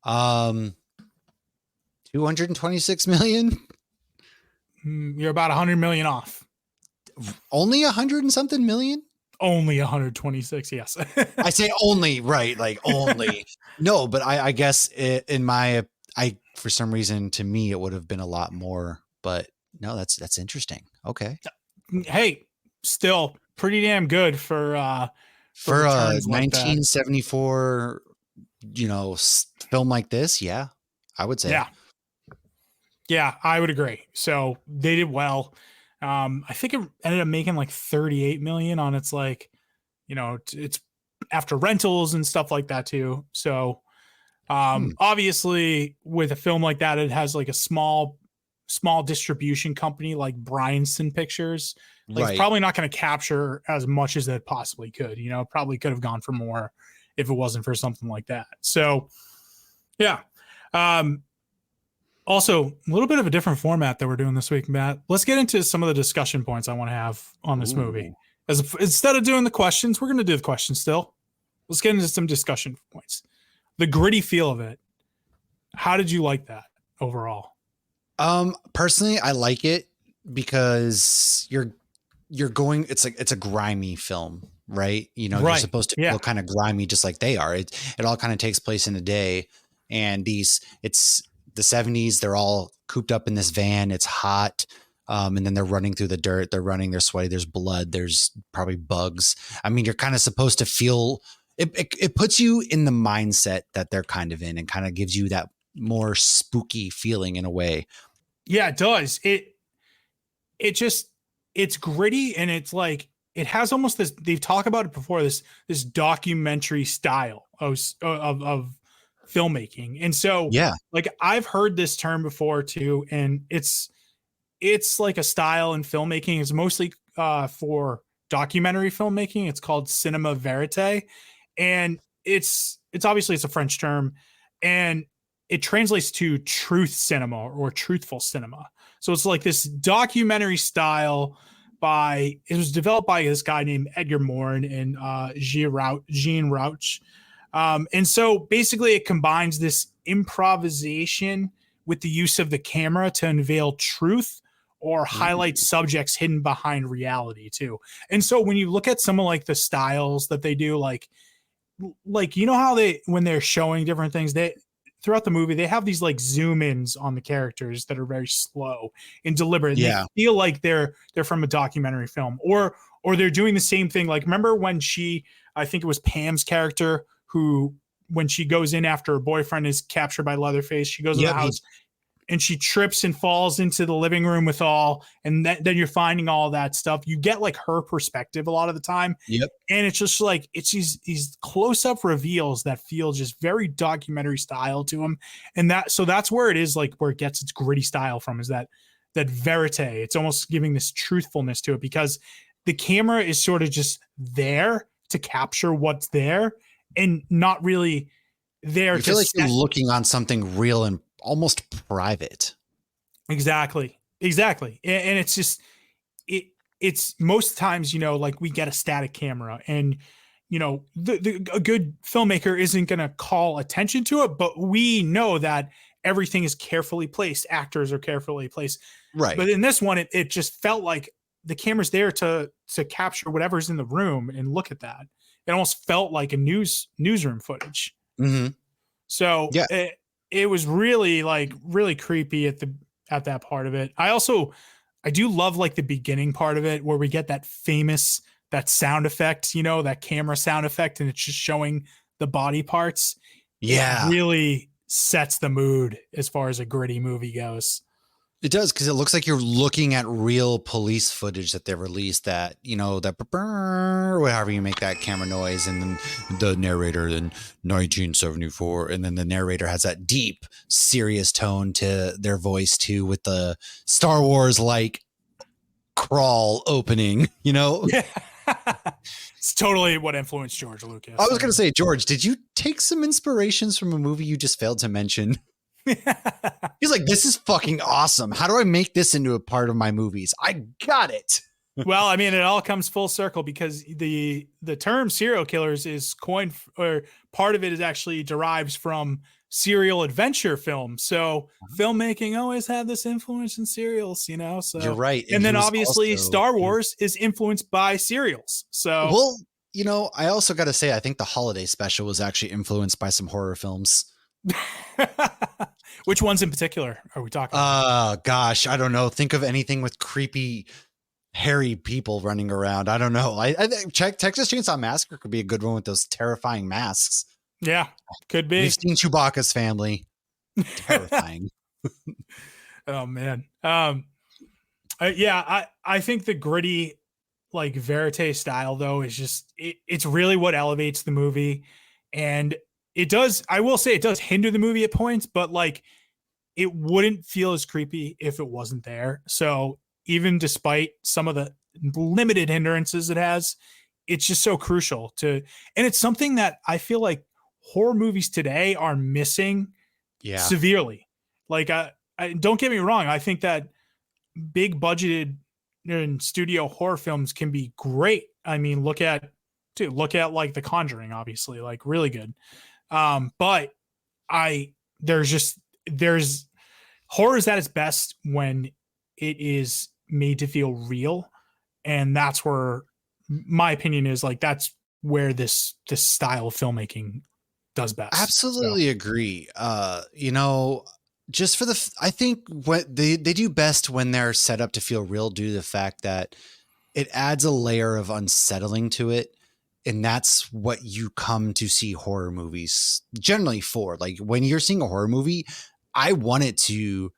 226 million. You're about 100 million off. Only 100 and something million? Only 126. Yes. I say only, right? Like only. No, but I guess for some reason to me it would have been a lot more. But no, that's interesting. Okay, Hey, still pretty damn good for a returns like that. 1974, film like this, yeah, I would say. Yeah, I would agree. So they did well. I think it ended up making like 38 million on its like, it's after rentals and stuff like that too. So obviously with a film like that, it has like a small distribution company like Bryanston Pictures. Like it's Right. probably not going to capture as much as it possibly could. Probably could have gone for more if it wasn't for something like that. So yeah. Also, a little bit of a different format that we're doing this week, Matt. Let's get into some of the discussion points I want to have on this movie. Instead of doing the questions, we're going to do the questions still. Let's get into some discussion points. The gritty feel of it. How did you like that overall? Personally, I like it because you're going. It's a grimy film, right? You're supposed to feel kind of grimy, just like they are. It all kind of takes place in a day, and it's the 70s. They're all cooped up in this van. It's hot. And then they're running through the dirt. They're running. They're sweaty. There's blood. There's probably bugs. I mean, you're kind of supposed to feel it. It puts you in the mindset that they're kind of in, and kind of gives you that more spooky feeling in a way. Yeah, it does. It's gritty, and it's like it has almost this. They've talked about it before. This documentary style of filmmaking, and so like I've heard this term before too, and it's like a style in filmmaking. It's mostly for documentary filmmaking. It's called cinema verite, and it's obviously it's a French term, and it translates to truth cinema or truthful cinema. So it's like this documentary style it was developed by this guy named Edgar Morin and Jean Rauch. And so basically it combines this improvisation with the use of the camera to unveil truth or highlight subjects hidden behind reality too. And so when you look at some of like the styles that they do, like how when they're showing different things, throughout the movie, they have these like zoom ins on the characters that are very slow and deliberate. And they feel like they're from a documentary film, or they're doing the same thing. Like, remember when I think it was Pam's character who, when she goes in after her boyfriend is captured by Leatherface, she goes to the house and she trips and falls into the living room and then you're finding all that stuff. You get like her perspective a lot of the time. Yep. And it's just like, it's these close-up reveals that feel just very documentary style to them. And that's where it is, like where it gets its gritty style from, is that verite. It's almost giving this truthfulness to it because the camera is sort of just there to capture what's there and not really there. You feel like you're looking on something real and almost private. Exactly. And it's just, it's most times, like we get a static camera and, a good filmmaker isn't going to call attention to it, but we know that everything is carefully placed. Actors are carefully placed. Right. But in this one, it just felt like the camera's there to capture whatever's in the room and look at that. It almost felt like a newsroom footage. Mm-hmm. So it was really creepy at that part of it. I do love like the beginning part of it where we get that sound effect, that camera sound effect, and it's just showing the body parts. Yeah. It really sets the mood as far as a gritty movie goes. It does, because it looks like you're looking at real police footage that they released, that, however you make that camera noise, and then the narrator in 1974, and then the narrator has that deep, serious tone to their voice too, with the Star Wars like crawl opening, Yeah. It's totally what influenced George Lucas. I was going to say, George, did you take some inspirations from a movie you just failed to mention? He's like, this is fucking awesome. How do I make this into a part of my movies? I got it. Well, I mean, it all comes full circle because the term serial killers is coined, or part of it is actually derives from serial adventure films. So filmmaking always had this influence in serials, you know. You're So, right. And and he then was obviously also, Star Wars is influenced by serials. So, well, I also got to say, I think the holiday special was actually influenced by some horror films. which ones in particular are we talking about? Gosh, I don't know. Think of anything with creepy, hairy people running around. I don't know. I think Texas Chainsaw Massacre could be a good one with those terrifying masks. Yeah, could We've be. seen Chewbacca's family. Terrifying. Oh man. I think the gritty, like verite style though is just it's really what elevates the movie, and it does. I will say it does hinder the movie at points, but like it wouldn't feel as creepy if it wasn't there. So even despite some of the limited hindrances it has, it's just so crucial to, and it's something that I feel like horror movies today are missing Yeah. severely. Like, I don't get me wrong. I think that big budgeted and studio horror films can be great. I mean, look at like The Conjuring, obviously, like really good. But there's horror is at its best when it is made to feel real, and that's where my opinion is like that's where this style of filmmaking does best. Absolutely agree. Just for I think what they do best when they're set up to feel real due to the fact that it adds a layer of unsettling to it. And that's what you come to see horror movies generally for. Like when you're seeing a horror movie, I want it to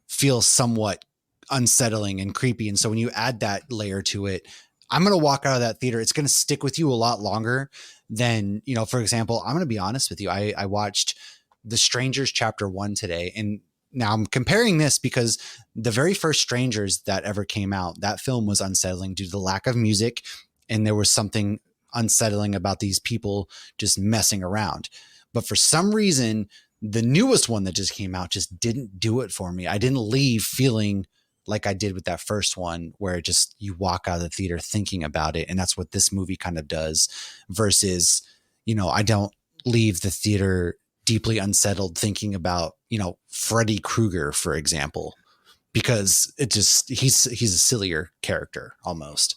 feel somewhat unsettling and creepy. And so when you add that layer to it, I'm going to walk out of that theater. It's going to stick with you a lot longer than, for example, I'm going to be honest with you. I watched The Strangers Chapter 1 today. And now I'm comparing this because the very first Strangers that ever came out, that film was unsettling due to the lack of music. And there was something unsettling about these people just messing around. But for some reason, the newest one that just came out just didn't do it for me. I didn't leave feeling like I did with that first one, where you walk out of the theater thinking about it. And that's what this movie kind of does versus, I don't leave the theater deeply unsettled thinking about, Freddy Krueger, for example, because he's a sillier character almost.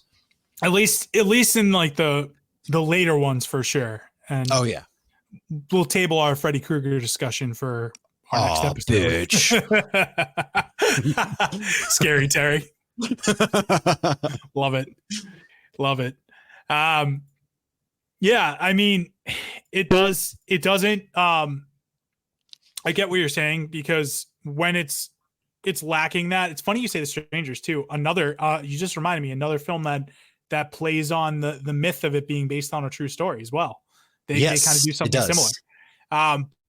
At least in like the later ones for sure. And oh yeah, we'll table our Freddy Krueger discussion for our next episode. Bitch. Scary Terry. Love it. Yeah, I mean, it doesn't I get what you're saying, because when it's lacking that. It's funny you say The Strangers too. Another you just reminded me, another film that plays on the myth of it being based on a true story as well. They kind of do something similar.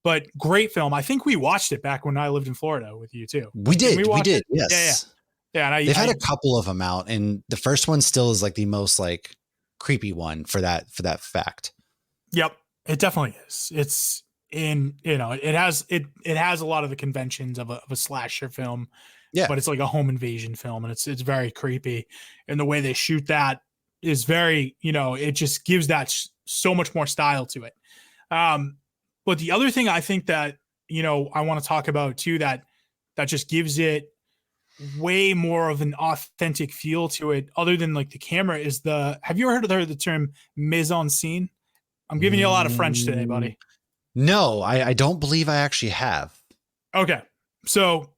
But great film. I think we watched it back when I lived in Florida with you too. We did. It? Yes. Yeah. And they've had a couple of them out, and the first one still is like the most like creepy one for that fact. Yep, it definitely is. It's it has a lot of the conventions of a slasher film. Yeah, but it's like a home invasion film, and it's very creepy, and the way they shoot that is very, it just gives that so much more style to it. But the other thing I think that, I want to talk about too, that just gives it way more of an authentic feel to it, other than like the camera, is have you ever heard of the term mise en scene? I'm giving you a lot of French today, buddy. No, I don't believe I actually have. Okay. So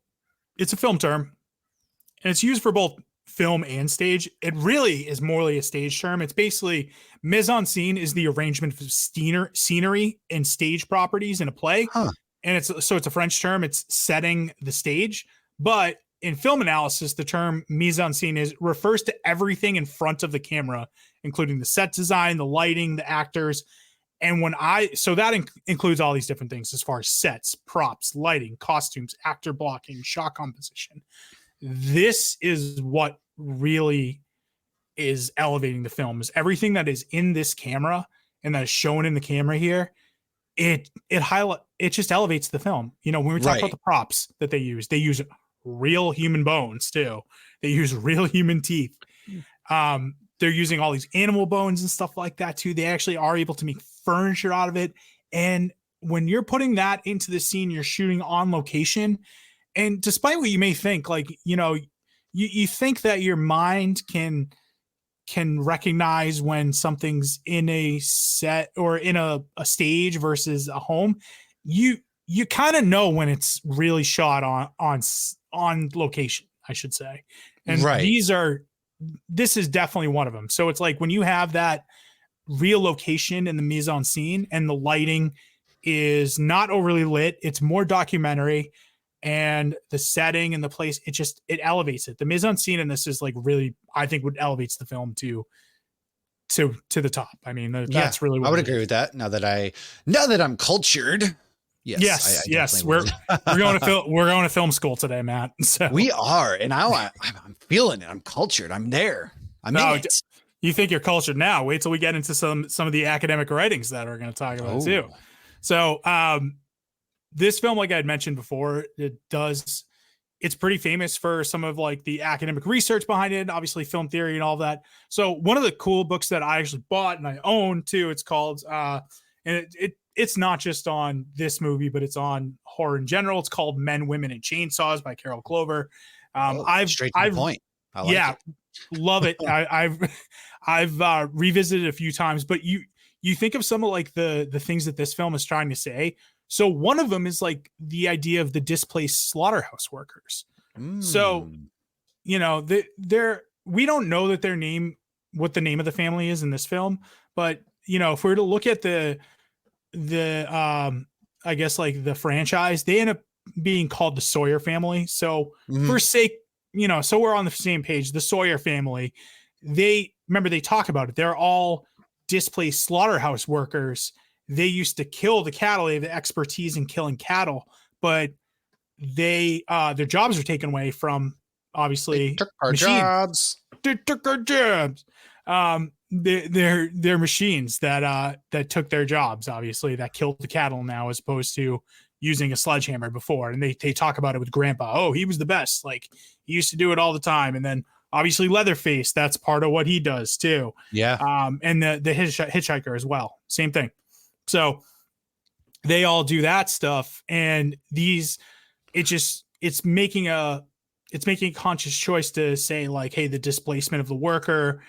it's a film term, and it's used for both film and stage. It really is morely a stage term. It's basically mise en scene is the arrangement of scenery and stage properties in a play. And it's a French term. It's setting the stage. But in film analysis, the term mise en scene refers to everything in front of the camera, including the set design, the lighting, the actors. And that includes all these different things as far as sets, props, lighting, costumes, actor blocking, shot composition. This is what really is elevating the film, is everything that is in this camera and that is shown in the camera here. It just elevates the film. When we talk about the props that they use real human bones too. They use real human teeth. They're using all these animal bones and stuff like that too. They actually are able to make furniture out of it. And when you're putting that into the scene, you're shooting on location. And despite what you may think, like, you think that your mind can recognize when something's in a set or in a stage versus a home. You kind of know when it's really shot on location, I should say. And Right. this is definitely one of them. So it's like when you have that real location in the mise en scene and the lighting is not overly lit, it's more documentary, and the setting and the place, it elevates it. The mise en scene in this is like really, I think, what elevates the film to the top. I mean, that's really what I would agree with that. Now that I'm cultured. Yes. Yes. We're going to film school today, Matt. So we are, and I'm feeling it. I'm cultured. I'm there. I'm in it. You think you're cultured now? Wait till we get into some of the academic writings that we're going to talk about too. So, this film, like I had mentioned before, it's pretty famous for some of like the academic research behind it, obviously film theory and all that. So one of the cool books that I actually bought and I own too, it's called, and it's not just on this movie, but it's on horror in general. It's called Men, Women, and Chainsaws by Carol Clover. Straight to the point. I like it. Love it. I've revisited it a few times, but you think of some of like the things that this film is trying to say. So one of them is like the idea of the displaced slaughterhouse workers. So, we don't know that what the name of the family is in this film, but if we were to look at the I guess like the franchise, they end up being called the Sawyer family. So for sake, so we're on the same page, the Sawyer family, they talk about it. They're all displaced slaughterhouse workers. They used to kill the cattle. They have the expertise in killing cattle, but their jobs are taken away from, obviously, they took our jobs. They took our jobs. They're machines that took their jobs, obviously, that killed the cattle now, as opposed to using a sledgehammer before. And they talk about it with Grandpa. Oh, he was the best. Like, he used to do it all the time. And then obviously Leatherface, that's part of what he does too. Yeah. And the hitchhiker as well. Same thing. So they all do that stuff. And it's making a conscious choice to say like, hey, the displacement of the worker,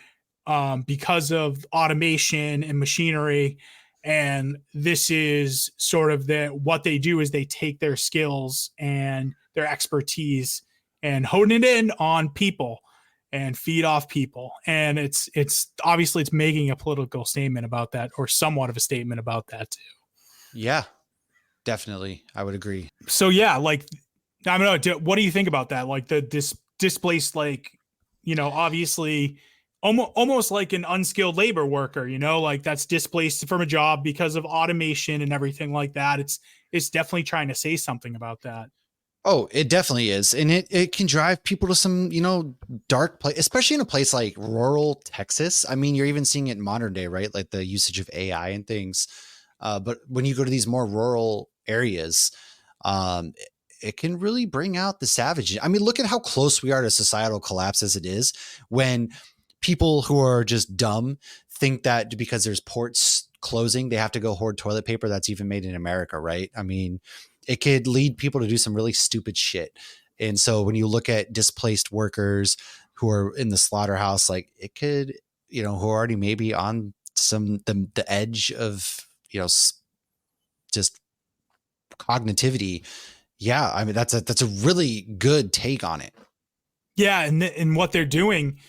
because of automation and machinery. And this is sort of what they do is they take their skills and their expertise and hone it in on people and feed off people. And it's obviously it's making a political statement about that, or somewhat of a statement about that too. Yeah, definitely. I would agree. So yeah, like, I don't know. What do you think about that? Like the displaced, like, obviously almost like an unskilled labor worker, like that's displaced from a job because of automation and everything like that. It's definitely trying to say something about that. Oh, it definitely is. And it can drive people to some, dark place, especially in a place like rural Texas. I mean, you're even seeing it in modern day, right? Like the usage of AI and things. But when you go to these more rural areas, it can really bring out the savage. I mean, look at how close we are to societal collapse as it is, when people who are just dumb think that because there's ports closing, they have to go hoard toilet paper that's even made in America, right? I mean, it could lead people to do some really stupid shit. And so when you look at displaced workers who are in the slaughterhouse, like it could, who are already maybe on the edge of, just cognitivity. Yeah. I mean, that's a really good take on it. Yeah. And what they're doing,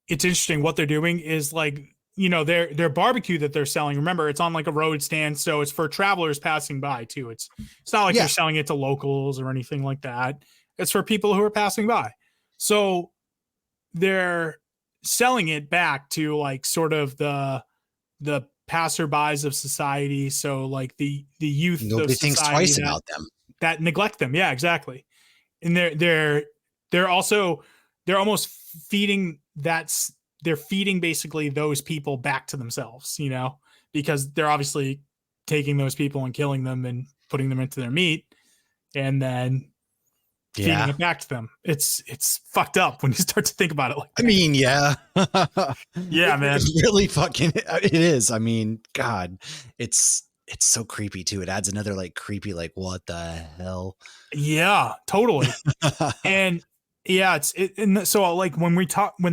it's interesting. What they're doing is like, their barbecue that they're selling. Remember, it's on like a road stand, so it's for travelers passing by too. It's not like they're selling it to locals or anything like that. It's for people who are passing by. So they're selling it back to like sort of the passerbys of society. So like the youth. Nobody of thinks twice about them. That neglect them. Yeah, exactly. And they're almost feeding they're feeding basically those people back to themselves, because they're obviously taking those people and killing them and putting them into their meat. And then feeding Yeah. it back to them. It's fucked up when you start to think about it like I that. mean, yeah. Yeah, man. It's really fucking, it is. I mean, God, it's so creepy too. It adds another like creepy, like, what the hell? Yeah, totally. And yeah, so like when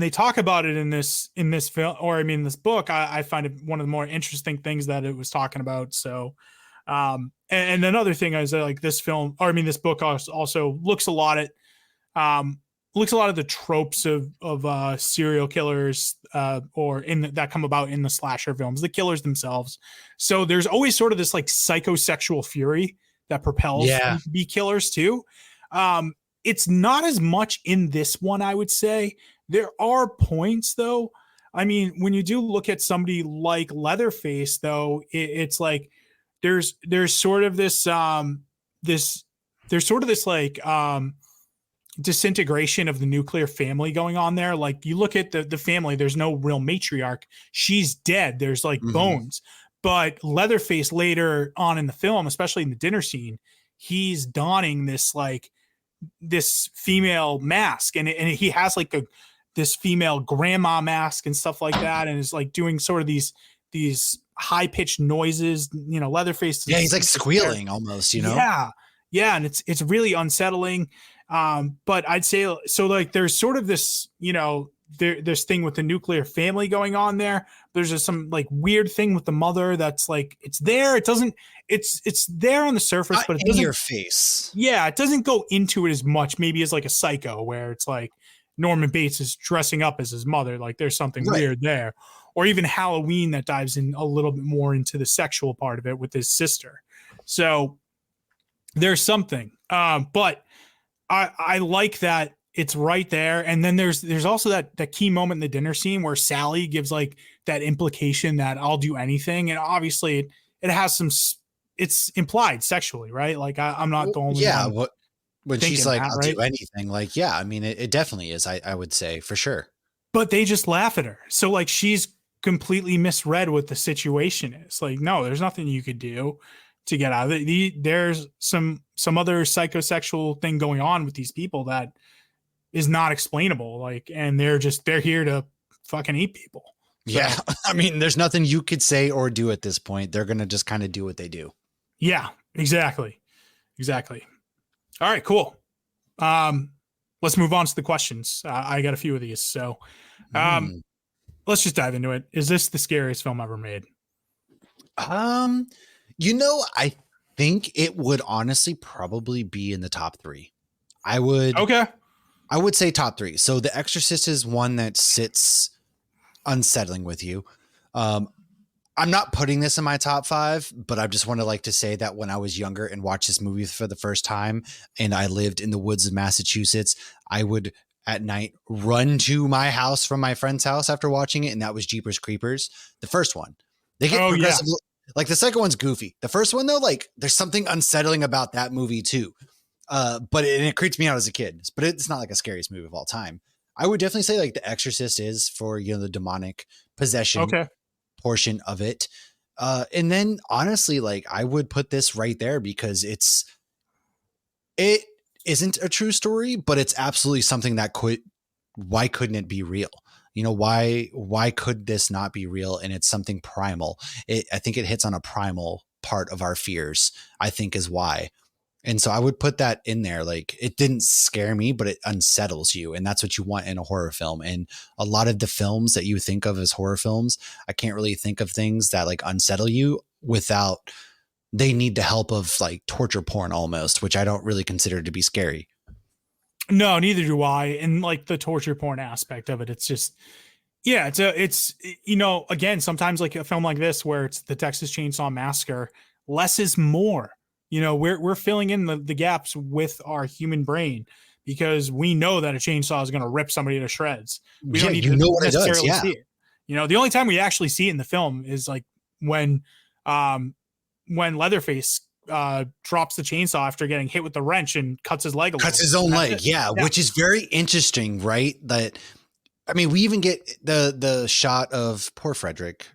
they talk about it in this film, or I mean this book, I find it one of the more interesting things that it was talking about. So and another thing is that like this film, or I mean this book also looks a lot at looks a lot of the tropes of serial killers or that come about in the slasher films, the killers themselves. So there's always sort of this like psychosexual fury that propels Yeah. them to be killers too. It's not as much in this one, I would say. There are points though. I mean, when you do look at somebody like Leatherface, though, it's like there's sort of this there's sort of this like disintegration of the nuclear family going on there. Like you look at the family, there's no real matriarch. She's dead. There's like bones. But Leatherface later on in the film, especially in the dinner scene, he's donning this female mask, and he has like this female grandma mask and stuff like that, and is like doing sort of these high pitched noises. You know, Leatherface. Yeah, he's like squealing almost. You know. Yeah, and it's really unsettling. But I'd say so. Like, there's sort of this, you know, this thing with the nuclear family going on there. There's just some like weird thing with the mother that's like it's there. It doesn't. It's there on the surface, Not but it in doesn't. your face. Yeah, it doesn't go into it as much. Maybe as like a Psycho, where it's like Norman Bates is dressing up as his mother. Like there's something weird there, or even Halloween that dives in a little bit more into the sexual part of it with his sister. So there's something, but I like that it's right there. And then there's also that key moment in the dinner scene where Sally gives like that implication that I'll do anything, and obviously it has some. It's implied sexually, right? Like I'm not the only one. When she's like, I'll right? do anything. Like, yeah, I mean, it definitely is. I would say for sure. But they just laugh at her. So like she's completely misread what the situation is. Like, no, there's nothing you could do to get out of it. There's some other psychosexual thing going on with these people that is not explainable. Like, and they're here to fucking eat people. So, yeah. I mean, there's nothing you could say or do at this point. They're going to just kind of do what they do. Yeah, exactly. All right, cool. Let's move on to the questions. I got a few of these. So, let's just dive into it. Is this the scariest film ever made? You know, I think it would honestly probably be in the top 3. I would say top 3. So The Exorcist is one that sits unsettling with you. I'm not putting this in my top 5, but I just want to like to say that when I was younger and watched this movie for the first time and I lived in the woods of Massachusetts, I would at night run to my house from my friend's house after watching it. And that was Jeepers Creepers, the first one. They get progressive. Yeah. Like the second one's goofy. The first one though, like there's something unsettling about that movie too. But it creeps me out as a kid, but it's not like a scariest movie of all time. I would definitely say like The Exorcist is for, you know, the demonic possession portion of it. And then honestly, like I would put this right there because it isn't a true story, but it's absolutely something that why couldn't it be real? You know, why could this not be real? And it's something primal. I think it hits on a primal part of our fears, I think is why. And so I would put that in there. Like it didn't scare me, but it unsettles you. And that's what you want in a horror film. And a lot of the films that you think of as horror films, I can't really think of things that like unsettle you without they need the help of like torture porn almost, which I don't really consider to be scary. No, neither do I. And like the torture porn aspect of it, it's just, yeah, it's, you know, again, sometimes like a film like this, where it's the Texas Chain Saw Massacre, less is more. You know, we're filling in the gaps with our human brain because we know that a chainsaw is going to rip somebody to shreds. We don't need to necessarily see it. You know, the only time we actually see it in the film is like when Leatherface drops the chainsaw after getting hit with the wrench and cuts his leg. Cuts his own leg. Yeah, which is very interesting, right? That, I mean, we even get the shot of poor Frederick.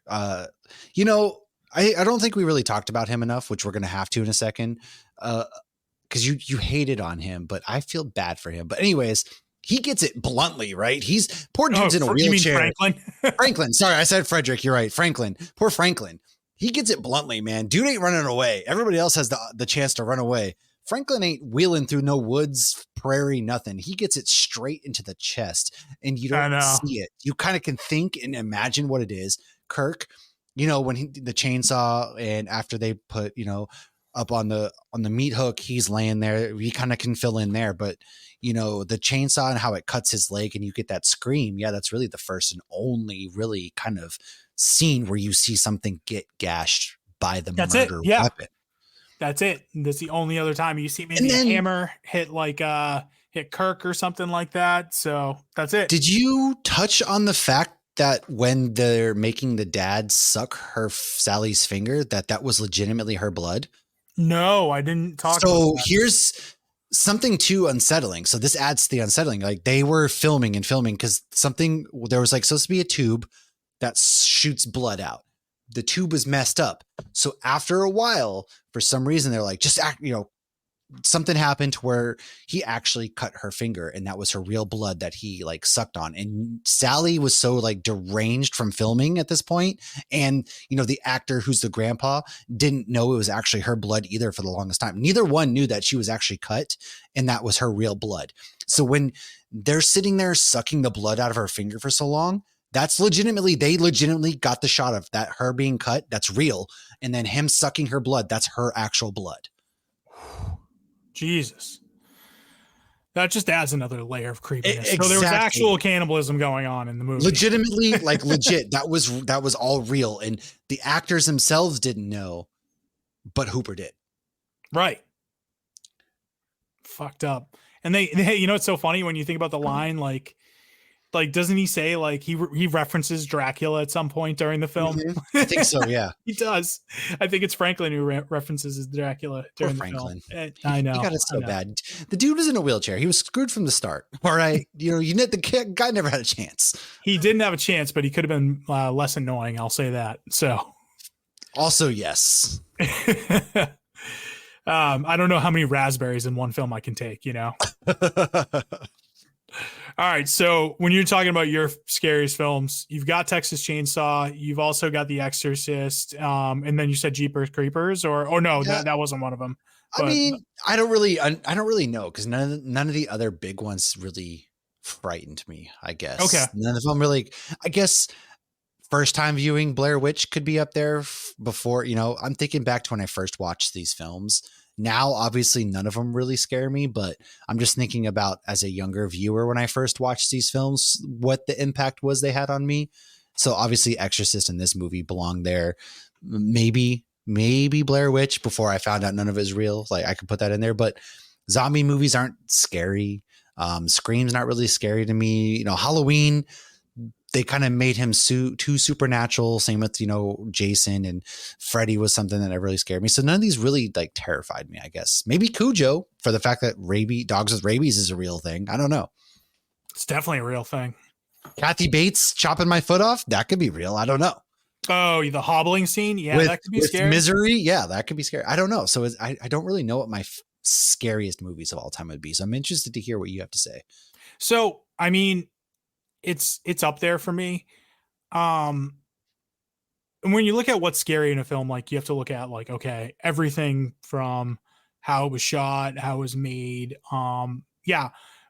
You know, I don't think we really talked about him enough, which we're going to have to in a second. because you hated on him, but I feel bad for him. But anyways, he gets it bluntly, right? He's poor dude's in a wheelchair. You mean Franklin? Franklin. Sorry, I said Frederick. You're right. Franklin. Poor Franklin. He gets it bluntly, man. Dude ain't running away. Everybody else has the chance to run away. Franklin ain't wheeling through no woods, prairie, nothing. He gets it straight into the chest, and you don't see it. You kind of can think and imagine what it is. Kirk, when the chainsaw, and after they put, up on the meat hook, he's laying there. We kind of can fill in there, but the chainsaw and how it cuts his leg, and you get that scream. Yeah, that's really the first and only really kind of scene where you see something get gashed by the murder weapon. That's it. That's the only other time you see maybe a hammer hit hit Kirk or something like that. So that's it. Did you touch on the fact that when they're making the dad suck Sally's finger, that was legitimately her blood? No, I didn't talk about So that. here's something too unsettling. So this adds to the unsettling. Like they were filming because there was supposed to be a tube that shoots blood out. The tube was messed up. So after a while, for some reason, they're like, just act, something happened to where he actually cut her finger, and that was her real blood that he sucked on. And Sally was so deranged from filming at this point. And, the actor who's the grandpa didn't know it was actually her blood either for the longest time. Neither one knew that she was actually cut and that was her real blood. So when they're sitting there sucking the blood out of her finger for so long, they legitimately got the shot of that, her being cut. That's real. And then him sucking her blood. That's her actual blood. Jesus. That just adds another layer of creepiness. Exactly. So there was actual cannibalism going on in the movie. Legitimately, legit. That was all real. And the actors themselves didn't know, but Hooper did. Right. Fucked up. And they it's so funny when you think about the line, doesn't he say he references Dracula at some point during the film? Mm-hmm. I think so. Yeah, he does. I think it's Franklin who references Dracula during the film. I know. He got it so bad. The dude was in a wheelchair. He was screwed from the start. All right. The guy never had a chance. He didn't have a chance, but he could have been less annoying. I'll say that. So also, yes. I don't know how many raspberries in one film I can take, All right. So when you're talking about your scariest films, you've got Texas Chainsaw. You've also got The Exorcist. And then you said Jeepers Creepers or no, yeah. that wasn't one of them. But, I don't really know because none of the other big ones really frightened me, I guess. Okay. None of them really, I guess first time viewing Blair Witch could be up there before, I'm thinking back to when I first watched these films. Now, obviously, none of them really scare me, but I'm just thinking about as a younger viewer when I first watched these films, what the impact was they had on me. So obviously Exorcist and this movie belong there. Maybe Blair Witch before I found out none of it is real. I could put that in there, but zombie movies aren't scary. Scream's not really scary to me. Halloween, they kind of made him too supernatural. Same with, Jason and Freddy was something that really scared me. So none of these really terrified me, I guess. Maybe Cujo for the fact that dogs with rabies is a real thing. I don't know. It's definitely a real thing. Kathy Bates chopping my foot off. That could be real. I don't know. Oh, the hobbling scene. Yeah, that could be scary. Misery. Yeah, that could be scary. I don't know. So I don't really know what my scariest movies of all time would be. So I'm interested to hear what you have to say. So, it's up there for me. And when you look at what's scary in a film, you have to look at okay, everything from how it was shot, how it was made.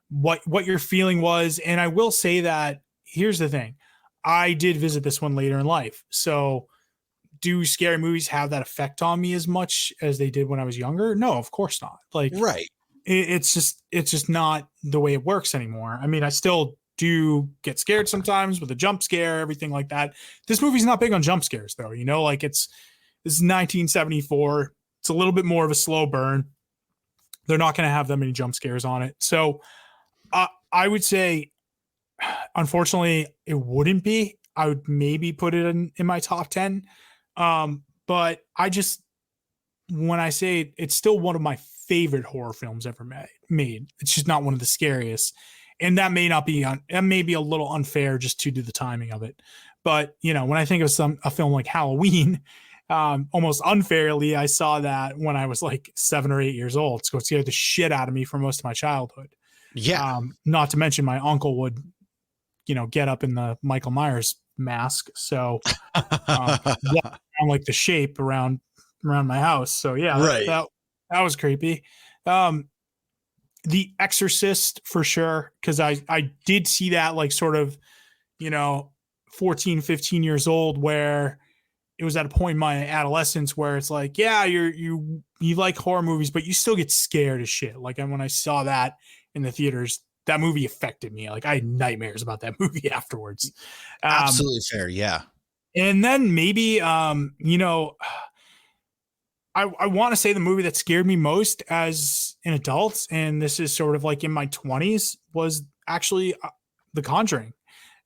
What your feeling was. And I will say that here's the thing. I did visit this one later in life. So do scary movies have that effect on me as much as they did when I was younger? No, of course not. Right. It's just not the way it works anymore. I still do get scared sometimes with a jump scare, everything like that. This movie's not big on jump scares though. This is 1974. It's a little bit more of a slow burn. They're not going to have that many jump scares on it. So I would say, unfortunately, it wouldn't be. I would maybe put it in my top 10. But when I say it, it's still one of my favorite horror films ever made. It's just not one of the scariest. And that may be a little unfair just to do the timing of it. But, when I think of a film like Halloween, almost unfairly, I saw that when I was like 7 or 8 years old. So it scared the shit out of me for most of my childhood. Yeah. Not to mention my uncle would, get up in the Michael Myers mask. So walk around like the shape around my house. So yeah, Right. that was creepy. The Exorcist for sure, because I did see that like sort of, 14, 15 years old, where it was at a point in my adolescence where it's like, yeah, you like horror movies, but you still get scared as shit. Like, and when I saw that in the theaters, that movie affected me. Like, I had nightmares about that movie afterwards. Absolutely fair. Yeah. And then maybe, I want to say the movie that scared me most as an adult, and this is sort of like in my 20s, was actually The Conjuring.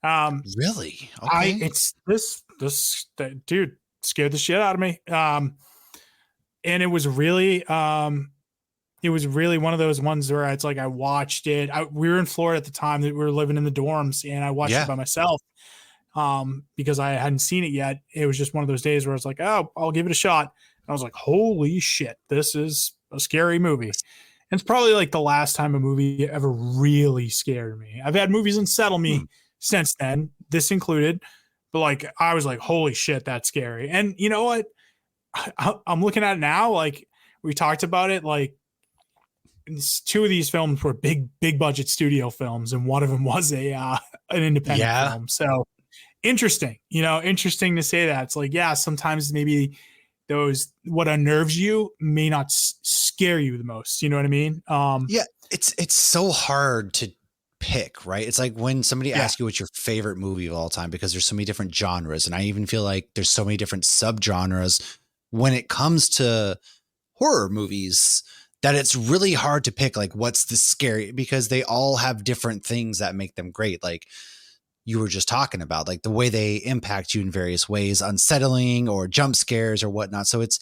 Really? Okay. It's this dude scared the shit out of me. And it was really one of those ones where it's like I watched it. We were in Florida at the time that we were living in the dorms, and I watched it by myself because I hadn't seen it yet. It was just one of those days where it's like, oh, I'll give it a shot. And I was like, holy shit, this is a scary movie. And it's probably like the last time a movie ever really scared me. I've had movies unsettle me since then, this included, but like I was like, holy shit, that's scary. And you know what? I'm looking at it now, like we talked about it, like two of these films were big budget studio films, and one of them was an independent film. So interesting to say that. It's like, yeah, sometimes maybe those what unnerves you may not scare you the most. You know what I mean? Yeah, it's so hard to pick, right? It's like when somebody asks you what's your favorite movie of all time, because there's so many different genres, and I even feel like there's so many different subgenres when it comes to horror movies, that it's really hard to pick like what's the scary, because they all have different things that make them great. Like you were just talking about, like the way they impact you in various ways, unsettling or jump scares or whatnot. So it's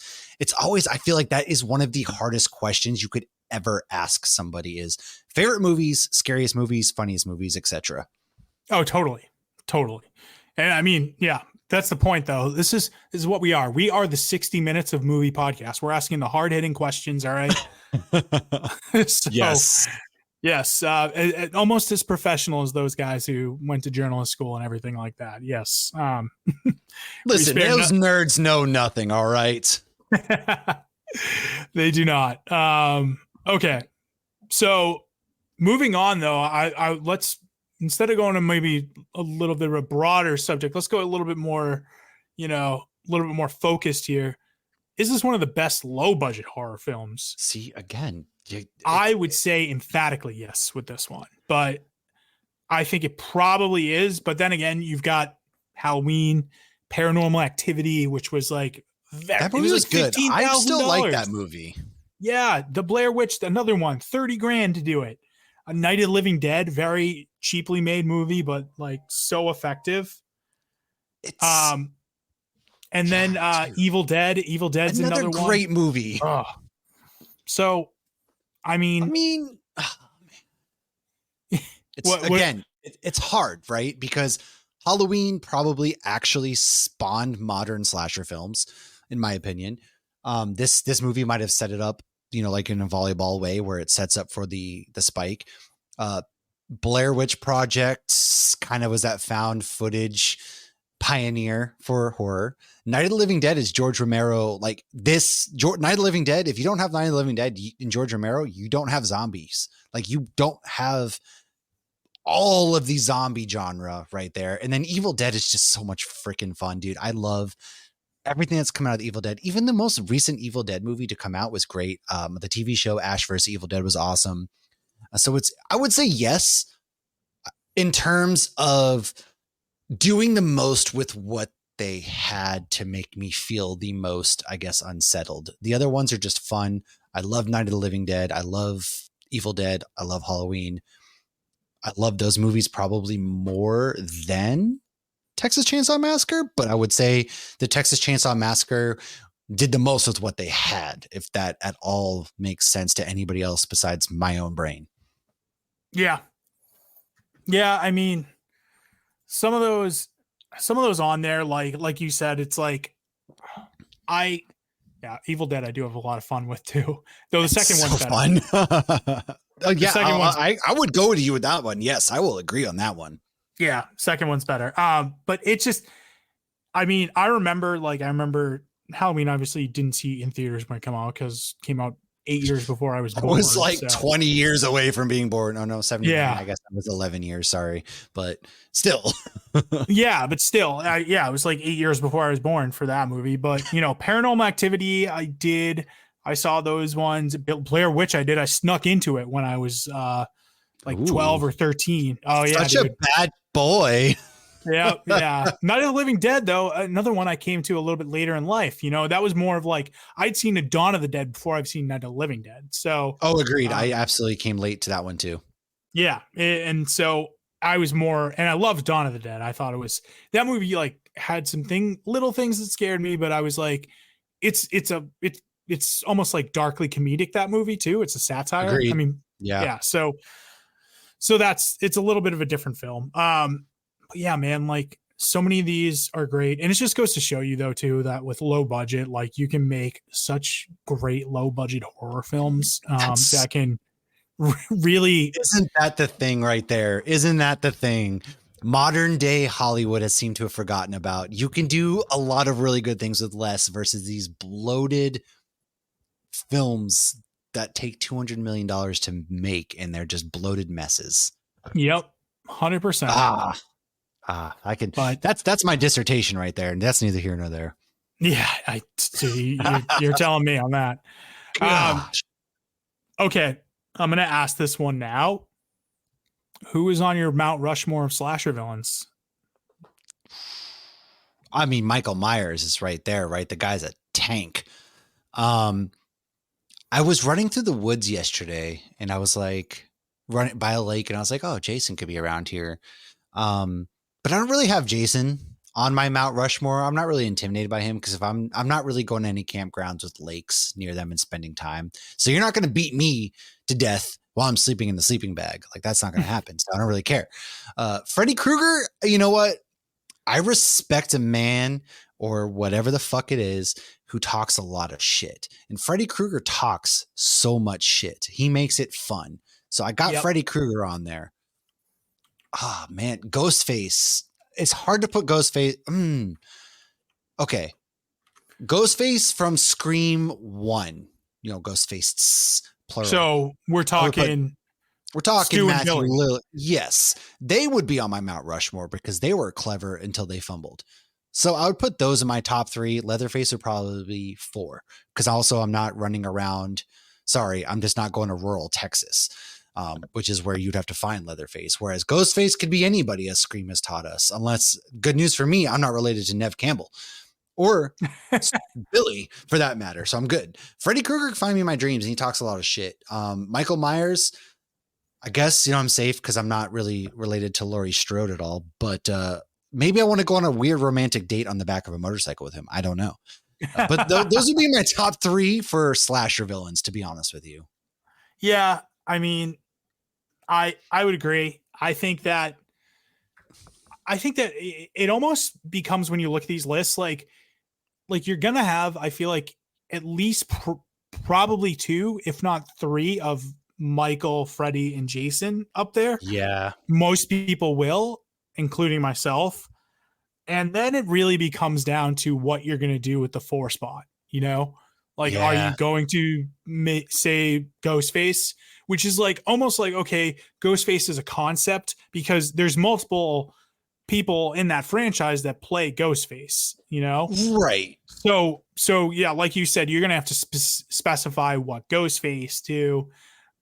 always, I feel like that is one of the hardest questions you could ever ask somebody, is favorite movies, scariest movies, funniest movies, etc. Oh, totally. And I mean, yeah, that's the point though. This is what we are. We are the 60 minutes of movie podcast. We're asking the hard hitting questions. All right. So, yes. Almost as professional as those guys who went to journalist school and everything like that. Yes. Listen, those nerds know nothing. All right. They do not. Okay. So moving on though, I let's, instead of going to maybe a little bit of a broader subject, let's go a little bit more, a little bit more focused here. Is this one of the best low budget horror films? See, again, I would say emphatically yes with this one, but I think it probably is. But then again, you've got Halloween, Paranormal Activity, which was like, that movie was good. I still like that movie. Yeah. The Blair Witch, another one, $30,000 to do it. A Night of the Living Dead, very cheaply made movie, but like so effective. And then Evil Dead. Evil Dead's another great one. Movie. Oh. So, I mean, it's hard, right? Because Halloween probably actually spawned modern slasher films, in my opinion. This movie might have set it up, like in a volleyball way, where it sets up for the spike. Blair Witch Project kind of was that found footage pioneer for horror. Night of the Living Dead is George Romero. Like this Night of the Living Dead, if you don't have Night of the Living Dead in George Romero, you don't have zombies. Like you don't have all of the zombie genre right there. And then Evil Dead is just so much freaking fun, dude. I love everything that's come out of the Evil Dead. Even the most recent Evil Dead movie to come out was great. The TV show Ash vs. Evil Dead was awesome. So I would say yes, in terms of doing the most with what they had to make me feel the most, I guess, unsettled. The other ones are just fun. I love Night of the Living Dead. I love Evil Dead. I love Halloween. I love those movies probably more than Texas Chainsaw Massacre, but I would say the Texas Chainsaw Massacre did the most with what they had, if that at all makes sense to anybody else besides my own brain. Yeah. I mean, some of those on there, like you said, it's like, Evil Dead I do have a lot of fun with too. Though the second so one's better. Fun. Oh, yeah, second one's I would go with you with that one. Yes, I will agree on that one. Yeah, second one's better. But it just, I mean, I remember Halloween obviously didn't see in theaters when it came out because it came out 8 years before I was born. I was like 20 years away from being born. Oh no, 79. Yeah. I guess I was 11 years. Sorry, but still. Yeah, but still, it was like 8 years before I was born for that movie. But Paranormal Activity, I saw those ones. Blair Witch, I snuck into it when I was like 12 or 13. Oh yeah, such a bad boy. Yeah. Night of the Living Dead, though, another one I came to a little bit later in life. That was more of like I'd seen a Dawn of the Dead before I've seen Night of the Living Dead. So, agreed. I absolutely came late to that one too. Yeah, and so I was more, and I loved Dawn of the Dead. I thought it was that movie like had some little things that scared me, but I was like, it's almost like darkly comedic, that movie too. It's a satire. Agreed. I mean, yeah. So it's a little bit of a different film. But yeah, man, like so many of these are great. And it just goes to show you though, too, that with low budget, like you can make such great low budget horror films that can really. Isn't that the thing right there? Isn't that the thing? Modern day Hollywood has seemed to have forgotten about. You can do a lot of really good things with less versus these bloated films that take $200 million to make, and they're just bloated messes. Yep. 100%. I can, but that's my dissertation right there. And that's neither here nor there. Yeah. You're telling me on that. Okay. I'm going to ask this one now. Who is on your Mount Rushmore of slasher villains? I mean, Michael Myers is right there, right? The guy's a tank. I was running through the woods yesterday and I was like running by a lake and I was like, oh, Jason could be around here. But I don't really have Jason on my Mount Rushmore. I'm not really intimidated by him because if I'm not really going to any campgrounds with lakes near them and spending time. So you're not going to beat me to death while I'm sleeping in the sleeping bag. Like that's not going to happen. So I don't really care. Freddy Krueger, you know what? I respect a man or whatever the fuck it is who talks a lot of shit. And Freddy Krueger talks so much shit. He makes it fun. So I got Freddy Krueger on there. Oh man, Ghostface. It's hard to put Ghostface. Okay. Ghostface from Scream 1. Ghostface plural. So we're talking Matthew Lillard. Yes. They would be on my Mount Rushmore because they were clever until they fumbled. So I would put those in my top 3. Leatherface would probably be 4 because also I'm not running around. Sorry, I'm just not going to rural Texas. Which is where you'd have to find Leatherface. Whereas Ghostface could be anybody, as Scream has taught us. Unless, good news for me, I'm not related to Nev Campbell. Or Billy, for that matter. So I'm good. Freddy Krueger can find me in my dreams, and he talks a lot of shit. Michael Myers, I guess, I'm safe because I'm not really related to Laurie Strode at all. But maybe I want to go on a weird romantic date on the back of a motorcycle with him. I don't know. But those would be my top 3 for slasher villains, to be honest with you. Yeah, I mean, I would agree. I think that it almost becomes when you look at these lists, like you're going to have, I feel like at least probably 2, if not 3 of Michael, Freddy, and Jason up there. Yeah. Most people will, including myself. And then it really becomes down to what you're going to do with the 4 spot, Are you going to say Ghostface, which is like almost like, okay, Ghostface is a concept because there's multiple people in that franchise that play Ghostface, Right. So yeah, like you said, you're going to have to specify what Ghostface to,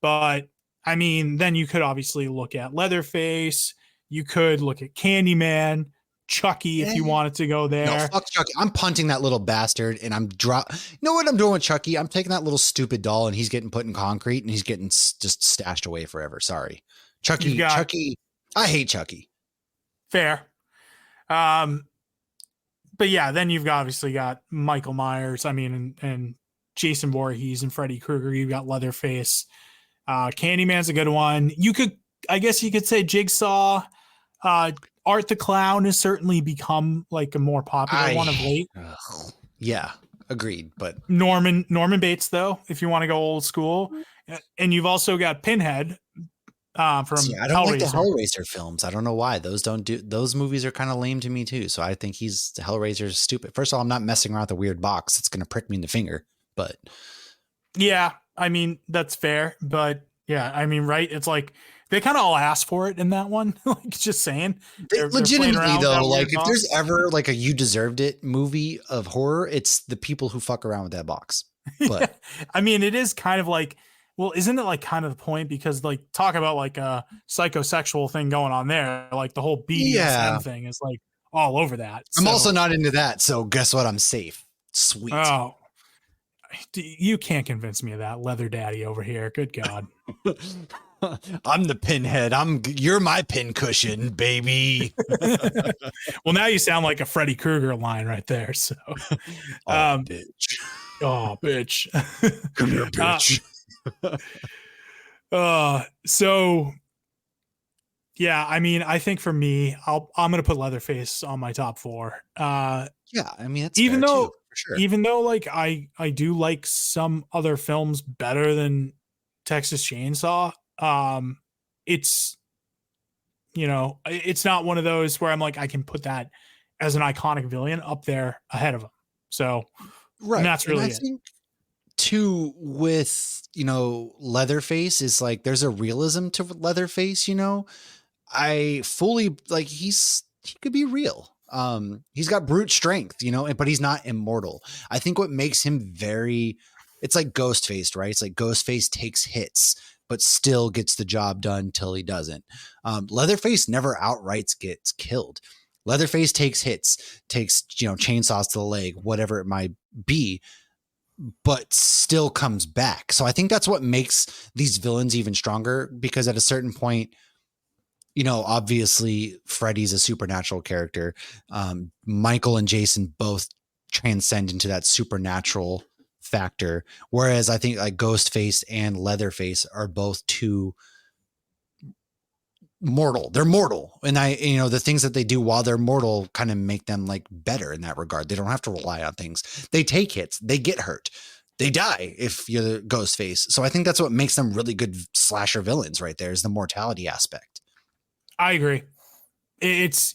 but I mean, then you could obviously look at Leatherface. You could look at Candyman, Chucky, if you wanted to go there. No, fuck Chucky. I'm punting that little bastard and I'm You know what I'm doing with Chucky? I'm taking that little stupid doll and he's getting put in concrete and he's getting just stashed away forever. Sorry. Chucky, I hate Chucky. Fair. But yeah, then you've obviously got Michael Myers, and Jason Voorhees and Freddy Krueger. You've got Leatherface. Candyman's a good one. I guess you could say Jigsaw. Art the Clown has certainly become like a more popular one of late. Yeah. agreed. But Norman Bates, though, if you want to go old school, and you've also got Pinhead from I don't like the Hellraiser. Hellraiser films. I don't know why those movies are kind of lame to me too. So I think Hellraiser's stupid. First of all, I'm not messing around with a weird box. It's going to prick me in the finger. But yeah, I mean, that's fair. But yeah, I mean, right? It's like they kind of all asked for it in that one. Like, just saying. They're legitimately though, like if there's ever like a You Deserved It movie of horror, it's the people who fuck around with that box. But I mean, it is kind of like, well, isn't it like kind of the point? Because like talk about like a psychosexual thing going on there. Like the whole BDSM thing is like all over that. I'm also not into that. So guess what? I'm safe. Sweet. Oh, you can't convince me of that, leather daddy over here. Good God. I'm the pinhead. You're my pin cushion, baby. Well, now you sound like a Freddy Krueger line right there. So, bitch. Oh, bitch. Come here, bitch. So yeah, I mean, I think for me, I'm gonna put Leatherface on my top 4. Yeah, I mean, that's even though too, for sure. Even though like I do like some other films better than Texas Chainsaw, it's, you know, it's not one of those where I'm like I can put that as an iconic villain up there ahead of him. So right, and that's really and I think too with, you know, Leatherface is like there's a realism to Leatherface. You know, I fully like he could be real. He's got brute strength, you know, but he's not immortal. I think what makes him it's like Ghostface, right? It's like Ghostface takes hits, but still gets the job done till he doesn't. Leatherface never outright gets killed. Leatherface takes hits, takes, you know, chainsaws to the leg, whatever it might be, but still comes back. So I think that's what makes these villains even stronger, because at a certain point, you know, obviously Freddy's a supernatural character. Michael and Jason both transcend into that supernatural factor. Whereas I think like Ghostface and Leatherface are both too mortal. They're mortal. And you know, the things that they do while they're mortal kind of make them like better in that regard. They don't have to rely on things. They take hits, they get hurt, they die if you're the Ghostface. So I think that's what makes them really good slasher villains right there, is the mortality aspect. I agree. It's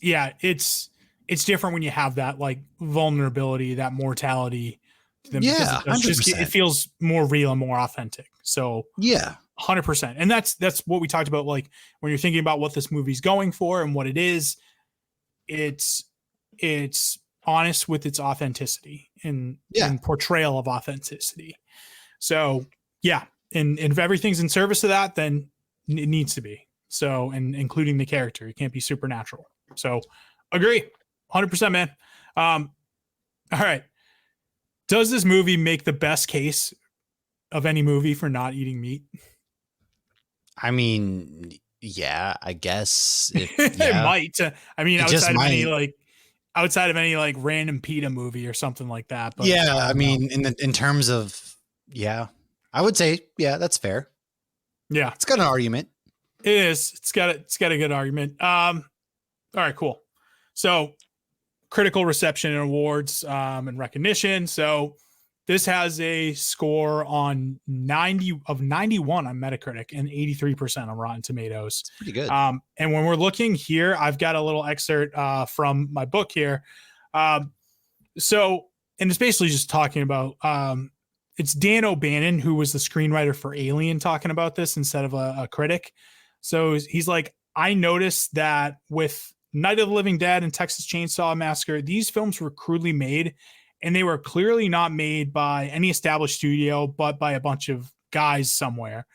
different when you have that like vulnerability, that mortality to them. Yeah, it feels more real and more authentic. So yeah, 100%. And that's what we talked about. Like when you're thinking about what this movie's going for and what it is, it's honest with its authenticity and portrayal of authenticity. So yeah, and if everything's in service of that, then it needs to be. So, and including the character, it can't be supernatural. So agree 100%, man. All right. Does this movie make the best case of any movie for not eating meat? I mean, yeah, I guess it might. I mean, outside of any like random PETA movie or something like that. But yeah, I mean, in terms of, yeah, I would say, yeah, that's fair. Yeah, it's got an argument. It is. It's got a good argument. All right, cool. So critical reception and awards and recognition. So this has a score on 91 on Metacritic and 83% on Rotten Tomatoes. It's pretty good. And when we're looking here, I've got a little excerpt from my book here. So, and it's basically just talking about, it's Dan O'Bannon, who was the screenwriter for Alien, talking about this instead of a critic. So he's like, I noticed that with Night of the Living Dead and Texas Chainsaw Massacre, these films were crudely made, and they were clearly not made by any established studio, but by a bunch of guys somewhere.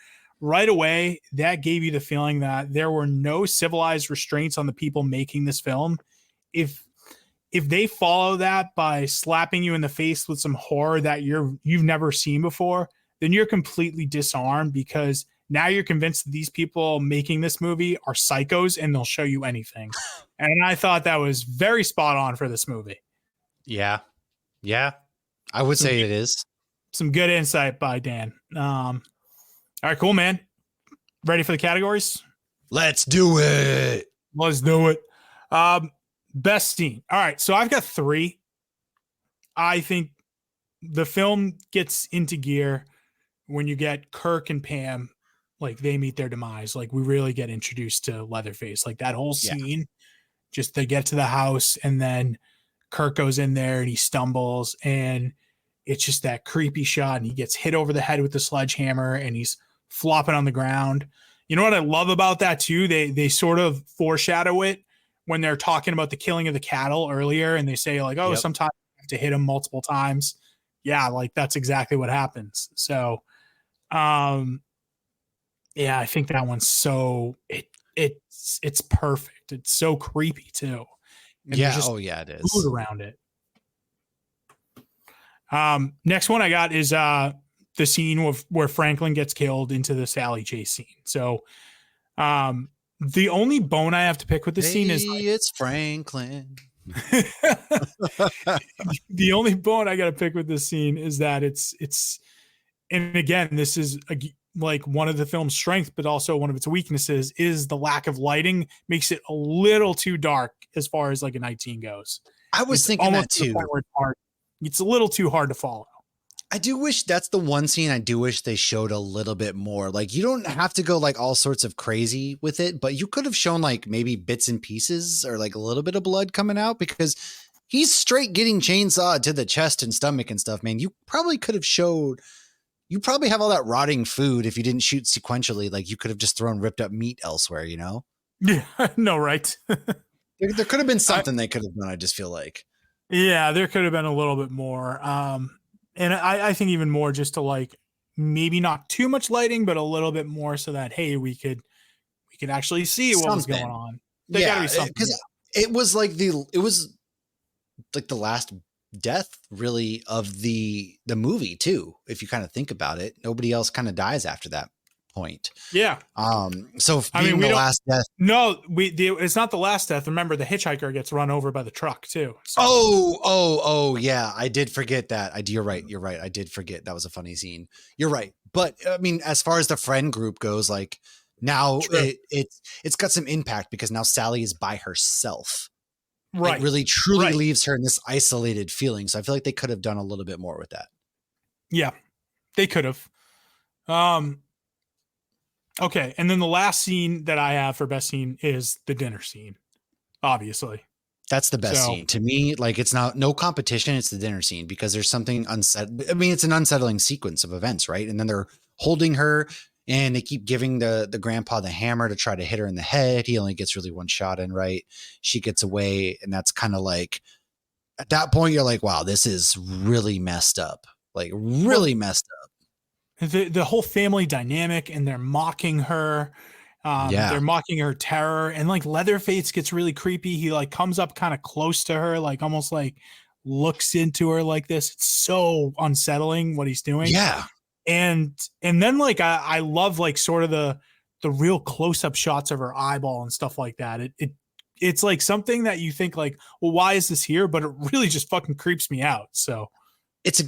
Right away, that gave you the feeling that there were no civilized restraints on the people making this film. If they follow that by slapping you in the face with some horror that you've never seen before, then you're completely disarmed, because now you're convinced that these people making this movie are psychos and they'll show you anything. And I thought that was very spot on for this movie. Yeah. Yeah. I would say it is. Some good insight by Dan. All right, cool, man. Ready for the categories? Let's do it. Let's do it. Best scene. All right. So I've got 3. I think the film gets into gear when you get Kirk and Pam, like they meet their demise. Like we really get introduced to Leatherface. Like that whole Yeah. scene, just they get to the house and then Kirk goes in there and he stumbles and it's just that creepy shot and he gets hit over the head with the sledgehammer and he's flopping on the ground. You know what I love about that too? They sort of foreshadow it when they're talking about the killing of the cattle earlier and they say like, oh, Yep. sometimes you have to hit him multiple times. Yeah, like that's exactly what happens. So yeah, I think that one's so it's perfect. It's so creepy too. And Yeah. there's just Oh, yeah, it food is. around it. Next one I got is the scene where Franklin gets killed into the Sally chase scene. So the only bone I have to pick with this scene is like, it's Franklin. the only bone I got to pick with this scene is that it's and again this is like one of the film's strengths but also one of its weaknesses is the lack of lighting makes it a little too dark as far as like a night scene goes. I was thinking that too. It's a little too hard to follow. I do wish that's the one scene I do wish they showed a little bit more. Like you don't have to go like all sorts of crazy with it, but you could have shown like maybe bits and pieces or like a little bit of blood coming out because he's straight getting chainsawed to the chest and stomach and stuff, man. You probably could have showed, you probably have all that rotting food if you didn't shoot sequentially. Like you could have just thrown ripped up meat elsewhere, you know? Yeah, no, right. There could have been something they could have done. I just feel like. Yeah, there could have been a little bit more. And I think even more just to like maybe not too much lighting, but a little bit more so that hey, we could actually see what was going on. There gotta be something. Because it was like the last death really of the movie too. If you kind of think about it, nobody else kind of dies after that point. Yeah. So being the last death. No, it's not the last death. Remember, the hitchhiker gets run over by the truck too. So. Oh, yeah. I did forget that. You're right. I did forget. That was a funny scene. You're right. But I mean, as far as the friend group goes, like now it's got some impact because now Sally is by herself. Right. It really truly leaves her in this isolated feeling. So I feel like they could have done a little bit more with that. Yeah, they could have. Okay, and then the last scene that I have for best scene is the dinner scene. Obviously, that's the best scene to me. Like it's no competition. It's the dinner scene because there's something unsettling. I mean, it's an unsettling sequence of events, right? And then they're holding her, and they keep giving the grandpa the hammer to try to hit her in the head. He only gets really one shot in, right? She gets away, and that's kind of like at that point you're like, wow, this is really messed up. Like really messed up. The whole family dynamic and they're mocking her. They're mocking her terror. And like Leatherface gets really creepy. He like comes up kind of close to her, like almost like looks into her like this. It's so unsettling what he's doing. Yeah. And then like I love like sort of the real close-up shots of her eyeball and stuff like that. It's like something that you think like, well, why is this here? But it really just fucking creeps me out. So it's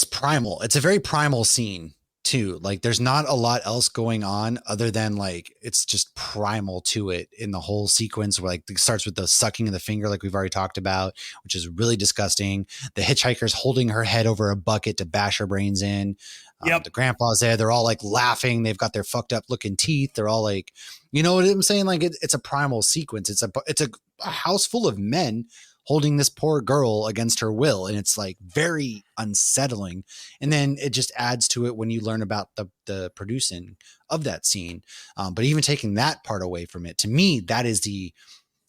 primal. It's a very primal scene too. Like there's not a lot else going on other than like, it's just primal to it in the whole sequence where like it starts with the sucking of the finger, like we've already talked about, which is really disgusting. The hitchhiker's holding her head over a bucket to bash her brains in. The grandpa's there. They're all like laughing. They've got their fucked up looking teeth. They're all like, you know what I'm saying? Like it's a primal sequence. It's a house full of men holding this poor girl against her will. And it's like very unsettling. And then it just adds to it when you learn about the producing of that scene. But even taking that part away from it, to me, that is the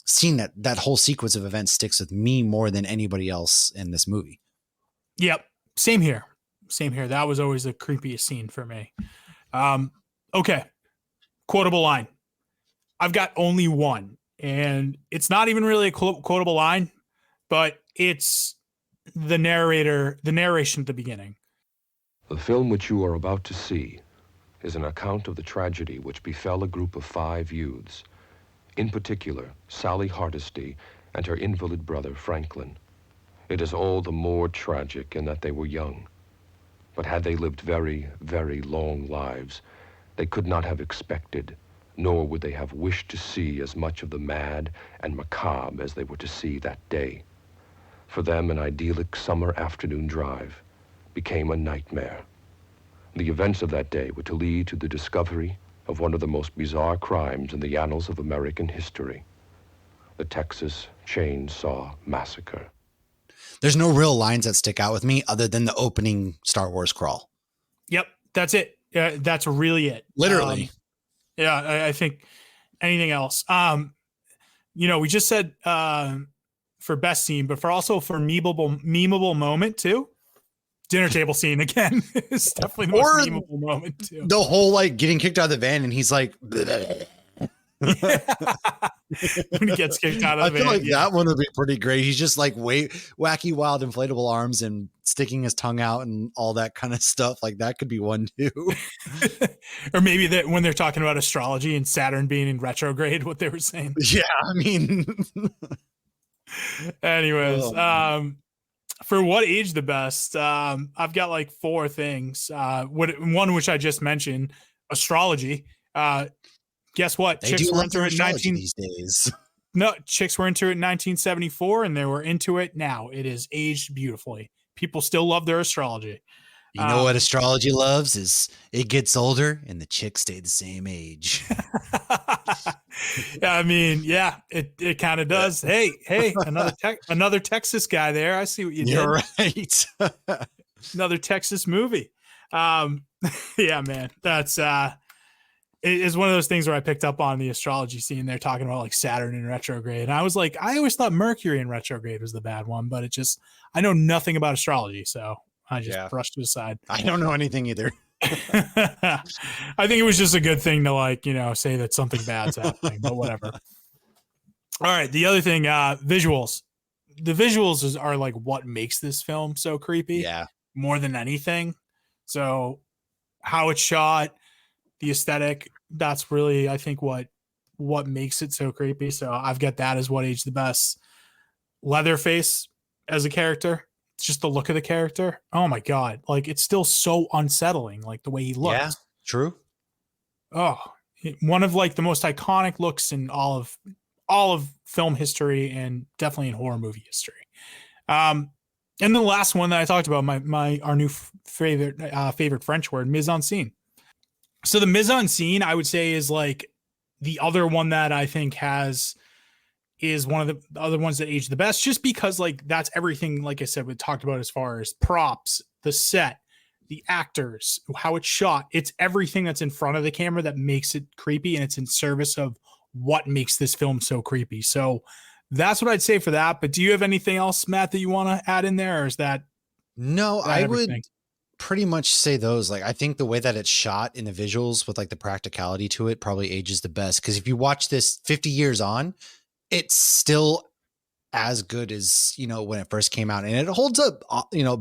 scene that whole sequence of events sticks with me more than anybody else in this movie. Yep. Same here. That was always the creepiest scene for me. Okay. Quotable line. I've got only one, and it's not even really a quotable line, but it's the narration at the beginning. The film which you are about to see is an account of the tragedy which befell a group of 5 youths, in particular, Sally Hardesty and her invalid brother, Franklin. It is all the more tragic in that they were young. But had they lived very, very long lives, they could not have expected, nor would they have wished to see as much of the mad and macabre as they were to see that day. For them, an idyllic summer afternoon drive became a nightmare. The events of that day were to lead to the discovery of one of the most bizarre crimes in the annals of American history, the Texas Chain Saw Massacre. There's no real lines that stick out with me other than the opening Star Wars crawl. Yep, that's it. That's really it. Literally. I think anything else. We just said for best scene, but for memeable moment too. Dinner table scene again is definitely the most memeable moment too. The whole like getting kicked out of the van and he's like, when he gets kicked out of the van. I feel like that one would be pretty great. He's just like wacky, wild, inflatable arms and sticking his tongue out and all that kind of stuff. Like that could be one too. Or maybe that when they're talking about astrology and Saturn being in retrograde, what they were saying. Yeah, I mean. Anyways, for what aged the best, I've got like 4 things. One which I just mentioned, astrology. Guess what? They chicks were into it these days. No, chicks were into it in 1974, and they were into it now. It is aged beautifully. People still love their astrology. You know what astrology loves is it gets older and the chicks stay the same age. I mean, yeah, it kind of does. Hey, another Texas guy there. I see what you did. You're right. Another Texas movie. Yeah, man, that's it is one of those things where I picked up on the astrology scene. They're talking about like Saturn in retrograde, and I was like, I always thought Mercury in retrograde was the bad one, but I know nothing about astrology, so I just brushed it aside. I don't know anything either. I think it was just a good thing to say that something bad's happening, but whatever. All right. The other thing, visuals. The visuals are like what makes this film so creepy. Yeah. More than anything. So how it's shot, the aesthetic, that's really, I think, what makes it so creepy. So I've got that as what aged the best. Leatherface as a character. It's just the look of the character. Oh my God. Like it's still so unsettling. Like the way he looks. Yeah, true. Oh, one of like the most iconic looks in all of film history and definitely in horror movie history. And the last one that I talked about, our new favorite French word, mise en scene. So the mise en scene, I would say, is like the other one that I think is one of the other ones that age the best, just because like that's everything, like I said, we talked about as far as props, the set, the actors, how it's shot. It's everything that's in front of the camera that makes it creepy, and it's in service of what makes this film so creepy. So that's what I'd say for that. But do you have anything else, Matt, that you want to add in there, or is that? No, I would pretty much say those. Like, I think the way that it's shot in the visuals with like the practicality to it probably ages the best. Because if you watch this 50 years on, it's still as good as, when it first came out, and it holds up,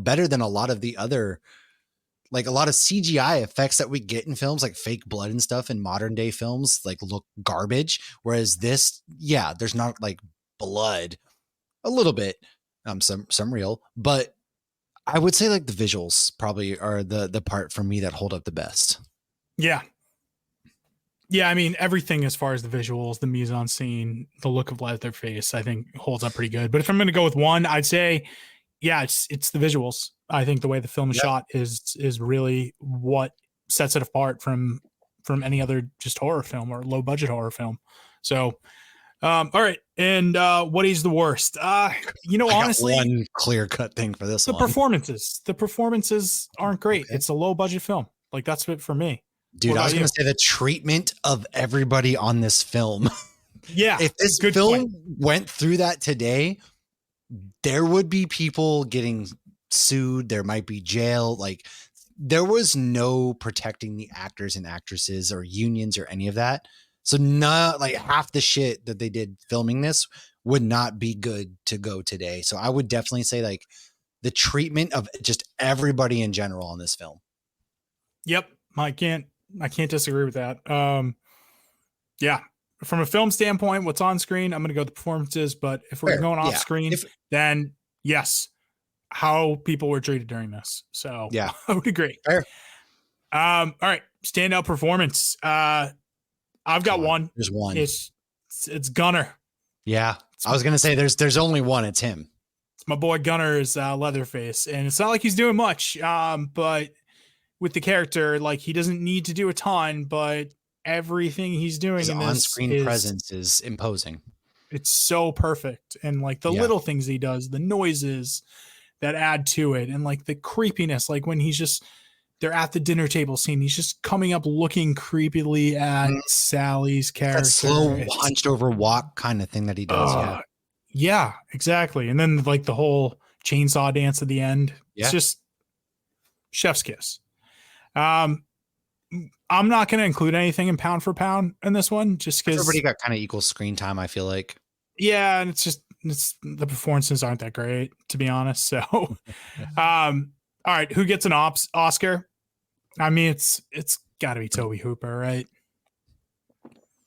better than a lot of the other, like a lot of CGI effects that we get in films, like fake blood and stuff in modern day films, like look garbage. Whereas this, there's not like blood, a little bit, some real, but I would say like the visuals probably are the part for me that hold up the best. Yeah. Yeah, I mean, everything as far as the visuals, the mise en scene, the look of Leatherface, I think holds up pretty good. But if I'm going to go with one, I'd say, it's the visuals. I think the way the film is shot is really what sets it apart from any other just horror film or low budget horror film. So, all right. And what is the worst? Honestly, one clear cut thing for this one. The performances aren't great. Okay. It's a low budget film. Like that's it for me. Dude, I was going to say the treatment of everybody on this film. Yeah. If this film went through that today, there would be people getting sued. There might be jail. Like there was no protecting the actors and actresses or unions or any of that. So not like half the shit that they did filming this would not be good to go today. So I would definitely say like the treatment of just everybody in general on this film. Yep. I can't disagree with that. Yeah. From a film standpoint, what's on screen, I'm going to go with the performances, but if we're going off screen, then yes, how people were treated during this. So yeah, I would agree. Fair. All right. Standout performance. I've got one. There's one. It's Gunner. Yeah. I was going to say there's only one. It's him. my boy Gunner's Leatherface, and it's not like he's doing much, but with the character, like he doesn't need to do a ton, but everything he's doing His in this on-screen presence is imposing. it's so perfect, and like the little things he does, the noises that add to it, and like the creepiness, like when they're at the dinner table scene, he's just coming up looking creepily at Sally's character. That slow hunched over walk kind of thing that he does. Yeah, exactly. And then like the whole chainsaw dance at the end. It's just chef's kiss. I'm not going to include anything in pound for pound in this one, just because everybody got kind of equal screen time, I feel like. Yeah, and it's the performances aren't that great, to be honest. So, all right, who gets an Oscar? I mean, it's got to be Tobe Hooper, right?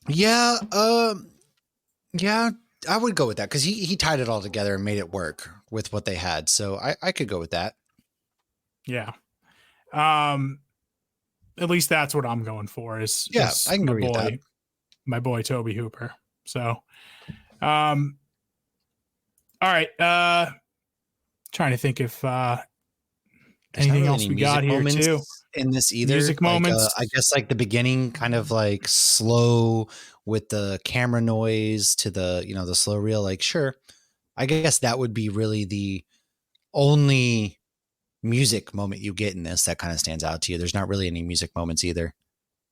Yeah, I would go with that because he tied it all together and made it work with what they had. So I could go with that. Yeah. At least that's what I'm going for. Is I can agree with that. My boy Tobe Hooper. So, all right. Trying to think if anything else we got here too in this either. Music moments. I guess like the beginning, kind of like slow with the camera noise to the the slow reel. Like sure, I guess that would be really the only music moment you get in this that kind of stands out to you. There's not really any music moments either.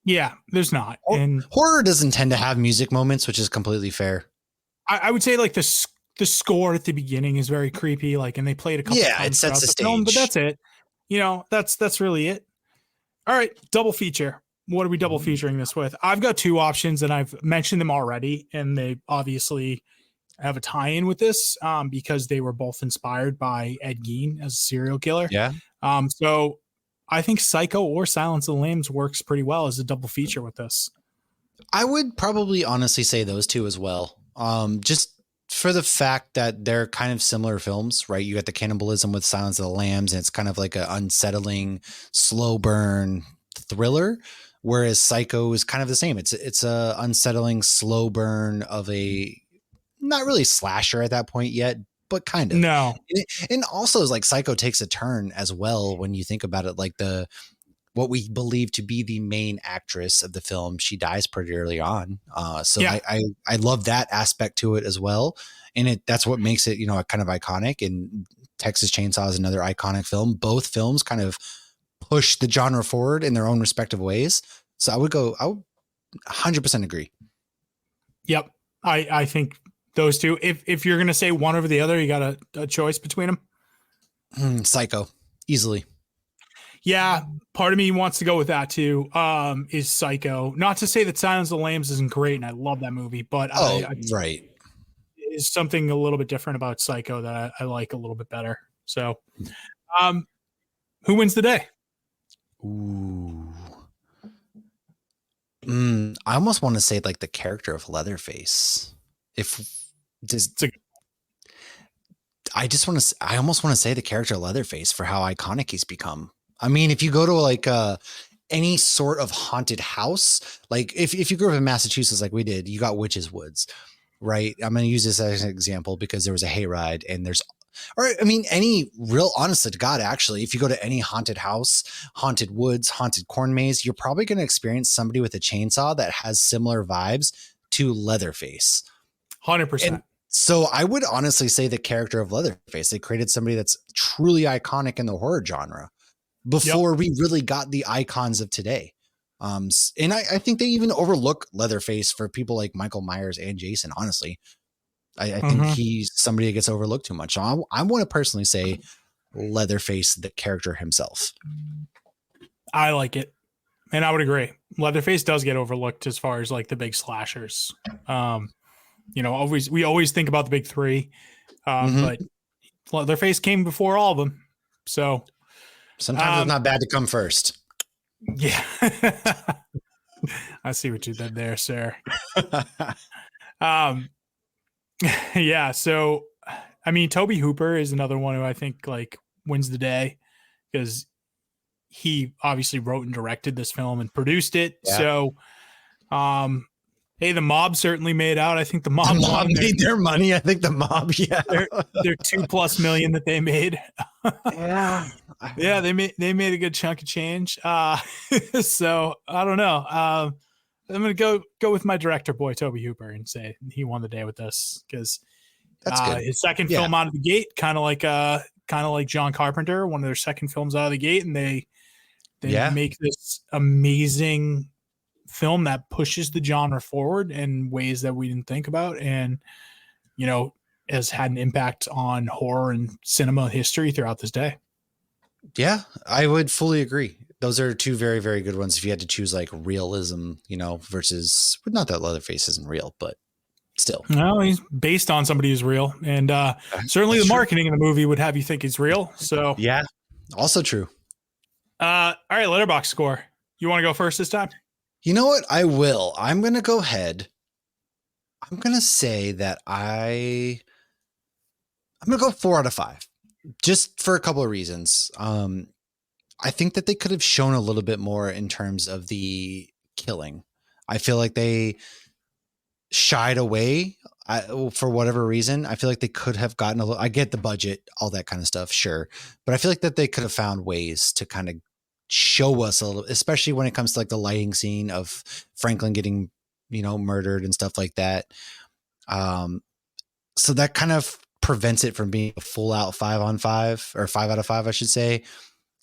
Yeah, there's not. And horror doesn't tend to have music moments, which is completely fair. I would say like the score at the beginning is very creepy. Like, and they played a couple times it sets the stage. film, but that's it. That's really it. All right, double feature. What are we double featuring this with? I've got two options, and I've mentioned them already, and they obviously have a tie-in with this because they were both inspired by Ed Gein as a serial killer. Yeah. So I think Psycho or Silence of the Lambs works pretty well as a double feature with this. I would probably honestly say those two as well. Just for the fact that they're kind of similar films, right? You got the cannibalism with Silence of the Lambs, and it's kind of like an unsettling, slow burn thriller. Whereas Psycho is kind of the same. It's a unsettling, slow burn of a not really slasher at that point yet, but kind of. No. And also like Psycho takes a turn as well when you think about it, like what we believe to be the main actress of the film, she dies pretty early on. I love that aspect to it as well. And that's what makes it, kind of iconic. And Texas Chain Saw is another iconic film. Both films kind of push the genre forward in their own respective ways. So I would 100% agree. Yep. I think those two, if you're going to say one over the other, you got a choice between them. Psycho, easily. Yeah, part of me wants to go with that too. Is Psycho. Not to say that Silence of the Lambs isn't great, and I love that movie, but right, is something a little bit different about Psycho that I like a little bit better. So, who wins the day? Ooh, I almost want to say like the character of Leatherface. I almost want to say the character of Leatherface for how iconic he's become. I mean, if you go to like any sort of haunted house, like if you grew up in Massachusetts like we did, you got Witches Woods, right? I'm going to use this as an example because there was a hayride and any real honest to God, actually, if you go to any haunted house, haunted woods, haunted corn maze, you're probably going to experience somebody with a chainsaw that has similar vibes to Leatherface. 100%. So I would honestly say the character of Leatherface, they created somebody that's truly iconic in the horror genre before we really got the icons of today. And I think they even overlook Leatherface for people like Michael Myers and Jason. Honestly, I think he's somebody that gets overlooked too much. So I want to personally say Leatherface, the character himself. I like it. And I would agree. Leatherface does get overlooked as far as like the big slashers. We always think about the big three, but Leatherface came before all of them. So sometimes it's not bad to come first. Yeah. I see what you did there, sir. Yeah. So, I mean, Tobe Hooper is another one who I think like wins the day because he obviously wrote and directed this film and produced it. Yeah. So, Hey, the mob certainly made out. I think the mob, The mob made their money. I think the mob, yeah. Their $2+ million that they made. Yeah. Yeah, they made a good chunk of change. So I don't know. I'm gonna go with my director boy Toby Hooper and say he won the day with this because That's good. his second film out of the gate, kind of like John Carpenter, one of their second films out of the gate, and they make this amazing film that pushes the genre forward in ways that we didn't think about, and has had an impact on horror and cinema history throughout this day. Yeah, I would fully agree. Those are two very, very good ones. If you had to choose like realism, versus not that Leatherface isn't real, but still. No, he's based on somebody who's real. And certainly the marketing in the movie would have you think he's real. So yeah, also true. All right, Letterboxd score. You want to go first this time? You know what? I will. I'm going to go ahead. I'm going to say that I'm going to go 4 out of 5. Just for a couple of reasons. I think that they could have shown a little bit more in terms of the killing. I feel like they shied away for whatever reason. I feel like they could have gotten a little, I get the budget, all that kind of stuff. Sure. But I feel like that they could have found ways to kind of show us a little, especially when it comes to like the lighting scene of Franklin getting, murdered and stuff like that. So that kind of prevents it from being a full out 5 on 5 or 5 out of 5, I should say.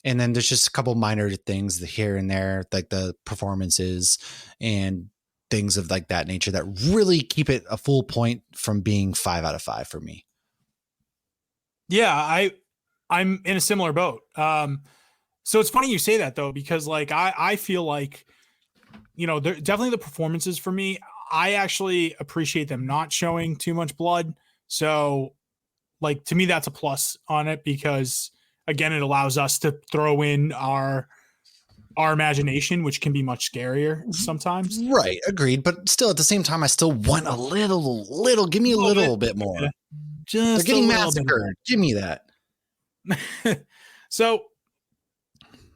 And then there's just a couple minor things here and there, like the performances and things of like that nature that really keep it a full point from being 5 out of 5 for me. Yeah, I'm in a similar boat. So it's funny you say that though, because like I feel like, definitely the performances for me, I actually appreciate them not showing too much blood. So like, to me, that's a plus on it because again, it allows us to throw in our imagination, which can be much scarier sometimes. Right. Agreed. But still at the same time, I still want a little, give me a little bit more. Yeah. They're getting massacred. Give me that. So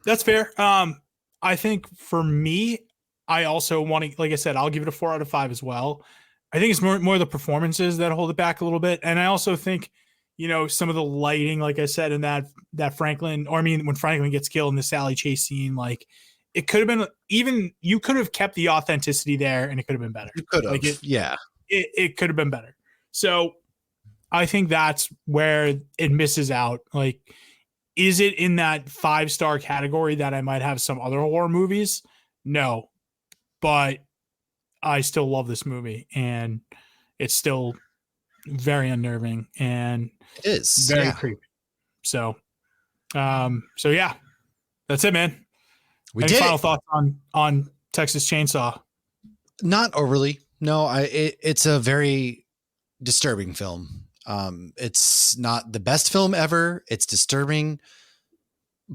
that's fair. I think for me, I also want to, like I said, I'll give it a 4 out of 5 as well. I think it's more the performances that hold it back a little bit. And I also think, some of the lighting, like I said, in that Franklin, or I mean, when Franklin gets killed in the Sally chase scene, like it could have been, you could have kept the authenticity there and it could have been better. You could have, like it could have been better. So I think that's where it misses out. Like, is it in that 5-star category that I might have some other horror movies? No, but I still love this movie and it's still very unnerving and it is very creepy. So yeah, that's it, man. Any final thoughts on Texas Chainsaw? Not overly. No, it's a very disturbing film. It's not the best film ever. It's disturbing,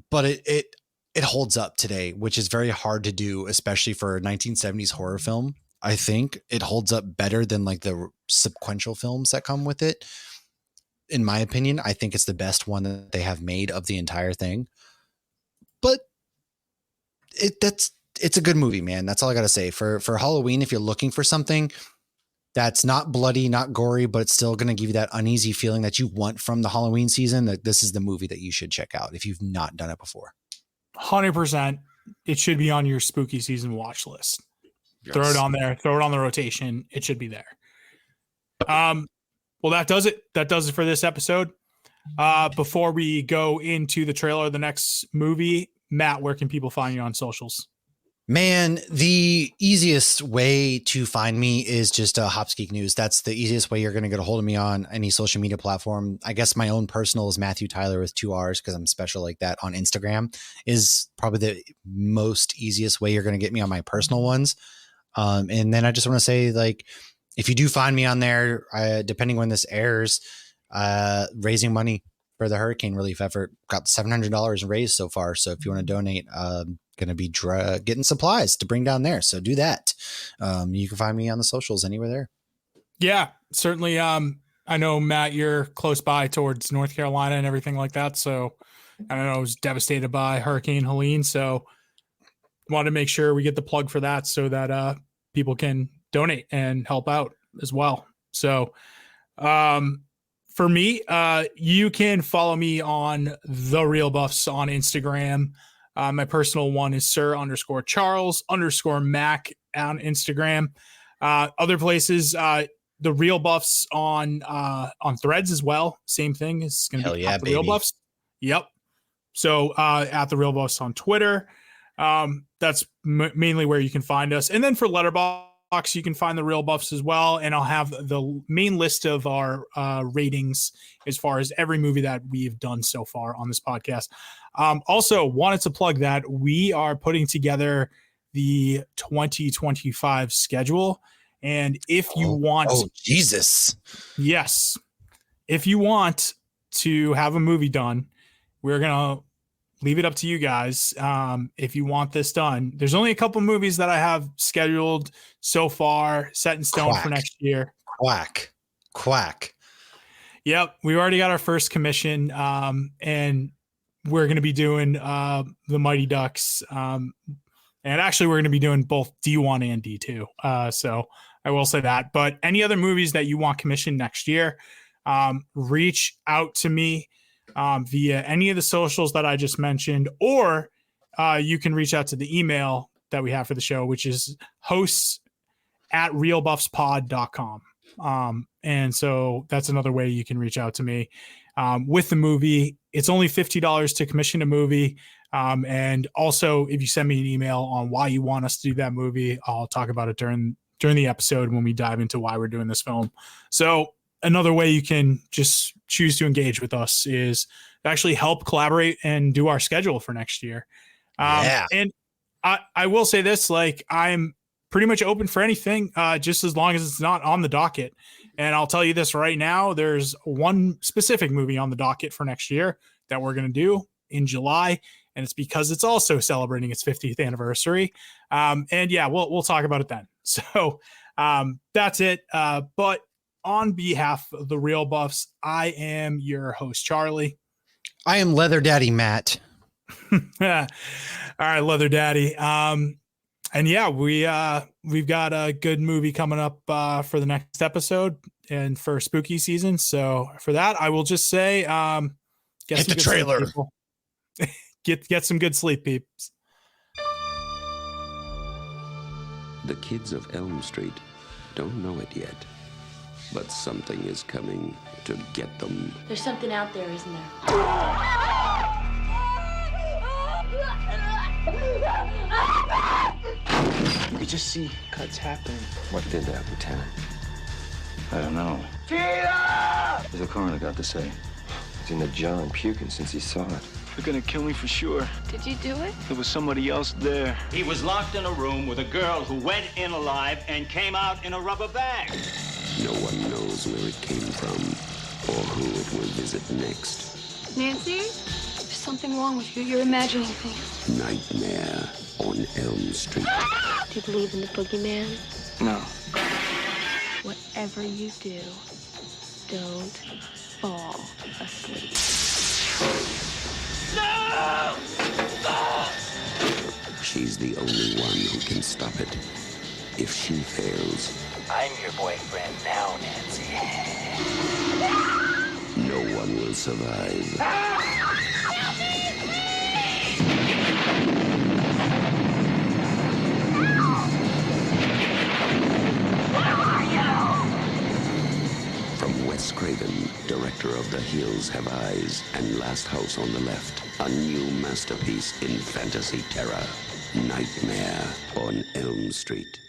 but it holds up today, which is very hard to do, especially for a 1970s horror film. I think it holds up better than like the sequential films that come with it. In my opinion, I think it's the best one that they have made of the entire thing. But it's a good movie, man. That's all I got to say. For Halloween, if you're looking for something that's not bloody, not gory, but it's still going to give you that uneasy feeling that you want from the Halloween season, that this is the movie that you should check out if you've not done it before. 100%. It should be on your spooky season watch list. Yes. Throw it on there. Throw it on the rotation. It should be there. Well, that does it. That does it for this episode. Before we go into the trailer of the next movie, Matt, where can people find you on socials? Man, the easiest way to find me is just Hops Geek News. That's the easiest way you're going to get a hold of me on any social media platform. I guess my own personal is Matthew Tyler with 2 R's because I'm special like that. On Instagram is probably the most easiest way you're going to get me on my personal ones. And then I just want to say, like, if you do find me on there, depending when this airs, raising money for the hurricane relief effort, got $700 raised so far. So if you want to donate, going to be getting supplies to bring down there. So do that. You can find me on the socials anywhere there. Yeah, certainly. I know, Matt, you're close by towards North Carolina and everything like that. So I don't know, I was devastated by Hurricane Helene. So want to make sure we get the plug for that so that people can donate and help out as well. So for me, you can follow me on The Real Buffs on Instagram. My personal one is Sir_Charles_Mac on Instagram. Other places, The Real Buffs on Threads as well. Same thing. It's going to be at The Real Buffs. Yep. So at The Real Buffs on Twitter. That's mainly where you can find us. And then for Letterboxd, you can find The Real Buffs as well. And I'll have the main list of our ratings as far as every movie that we've done so far on this podcast. Also wanted to plug that we are putting together the 2025 schedule. And if you want, Jesus, yes, if you want to have a movie done, we're going to leave it up to you guys. If you want this done, there's only a couple movies that I have scheduled so far, set in stone for next year. Quack. Yep. We already got our first commission. And we're going to be doing the Mighty Ducks. And actually we're going to be doing both D1 and D2. So I will say that, but any other movies that you want commissioned next year, reach out to me via any of the socials that I just mentioned, or you can reach out to the email that we have for the show, which is hosts@realbuffspod.com. And so that's another way you can reach out to me with the movie. It's only $50 to commission a movie. And also if you send me an email on why you want us to do that movie, I'll talk about it during the episode when we dive into why we're doing this film. So another way you can just choose to engage with us is actually help collaborate and do our schedule for next year. And I will say this, like, I'm pretty much open for anything, just as long as it's not on the docket. And I'll tell you this right now, there's one specific movie on the docket for next year that we're going to do in July. And it's because it's also celebrating its 50th anniversary. And yeah, we'll talk about it then. So that's it. But on behalf of The Real Buffs, I am your host, Charlie. I am Leather Daddy Matt. All right, Leather Daddy. And yeah, we've got a good movie coming up for the next episode and for spooky season. So for that, I will just say, hit the trailer. Get some good sleep, peeps. The kids of Elm Street don't know it yet, but something is coming to get them. There's something out there, isn't there? You could just see cuts happening. What did that, Lieutenant? I don't know. What's the coroner got to say? He's in the jar and puking since he saw it. They're gonna kill me for sure. Did you do it? There was somebody else there. He was locked in a room with a girl who went in alive and came out in a rubber bag. No one knows where it came from or who it will visit next. Nancy? There's something wrong with you. You're imagining things. Nightmare on Elm Street. Do you believe in the boogeyman? No. Whatever you do, don't fall asleep. No! She's the only one who can stop it. If she fails, I'm your boyfriend now, Nancy. no one will survive. From Wes Craven, director of The Hills Have Eyes and Last House on the Left, a new masterpiece in fantasy terror, Nightmare on Elm Street.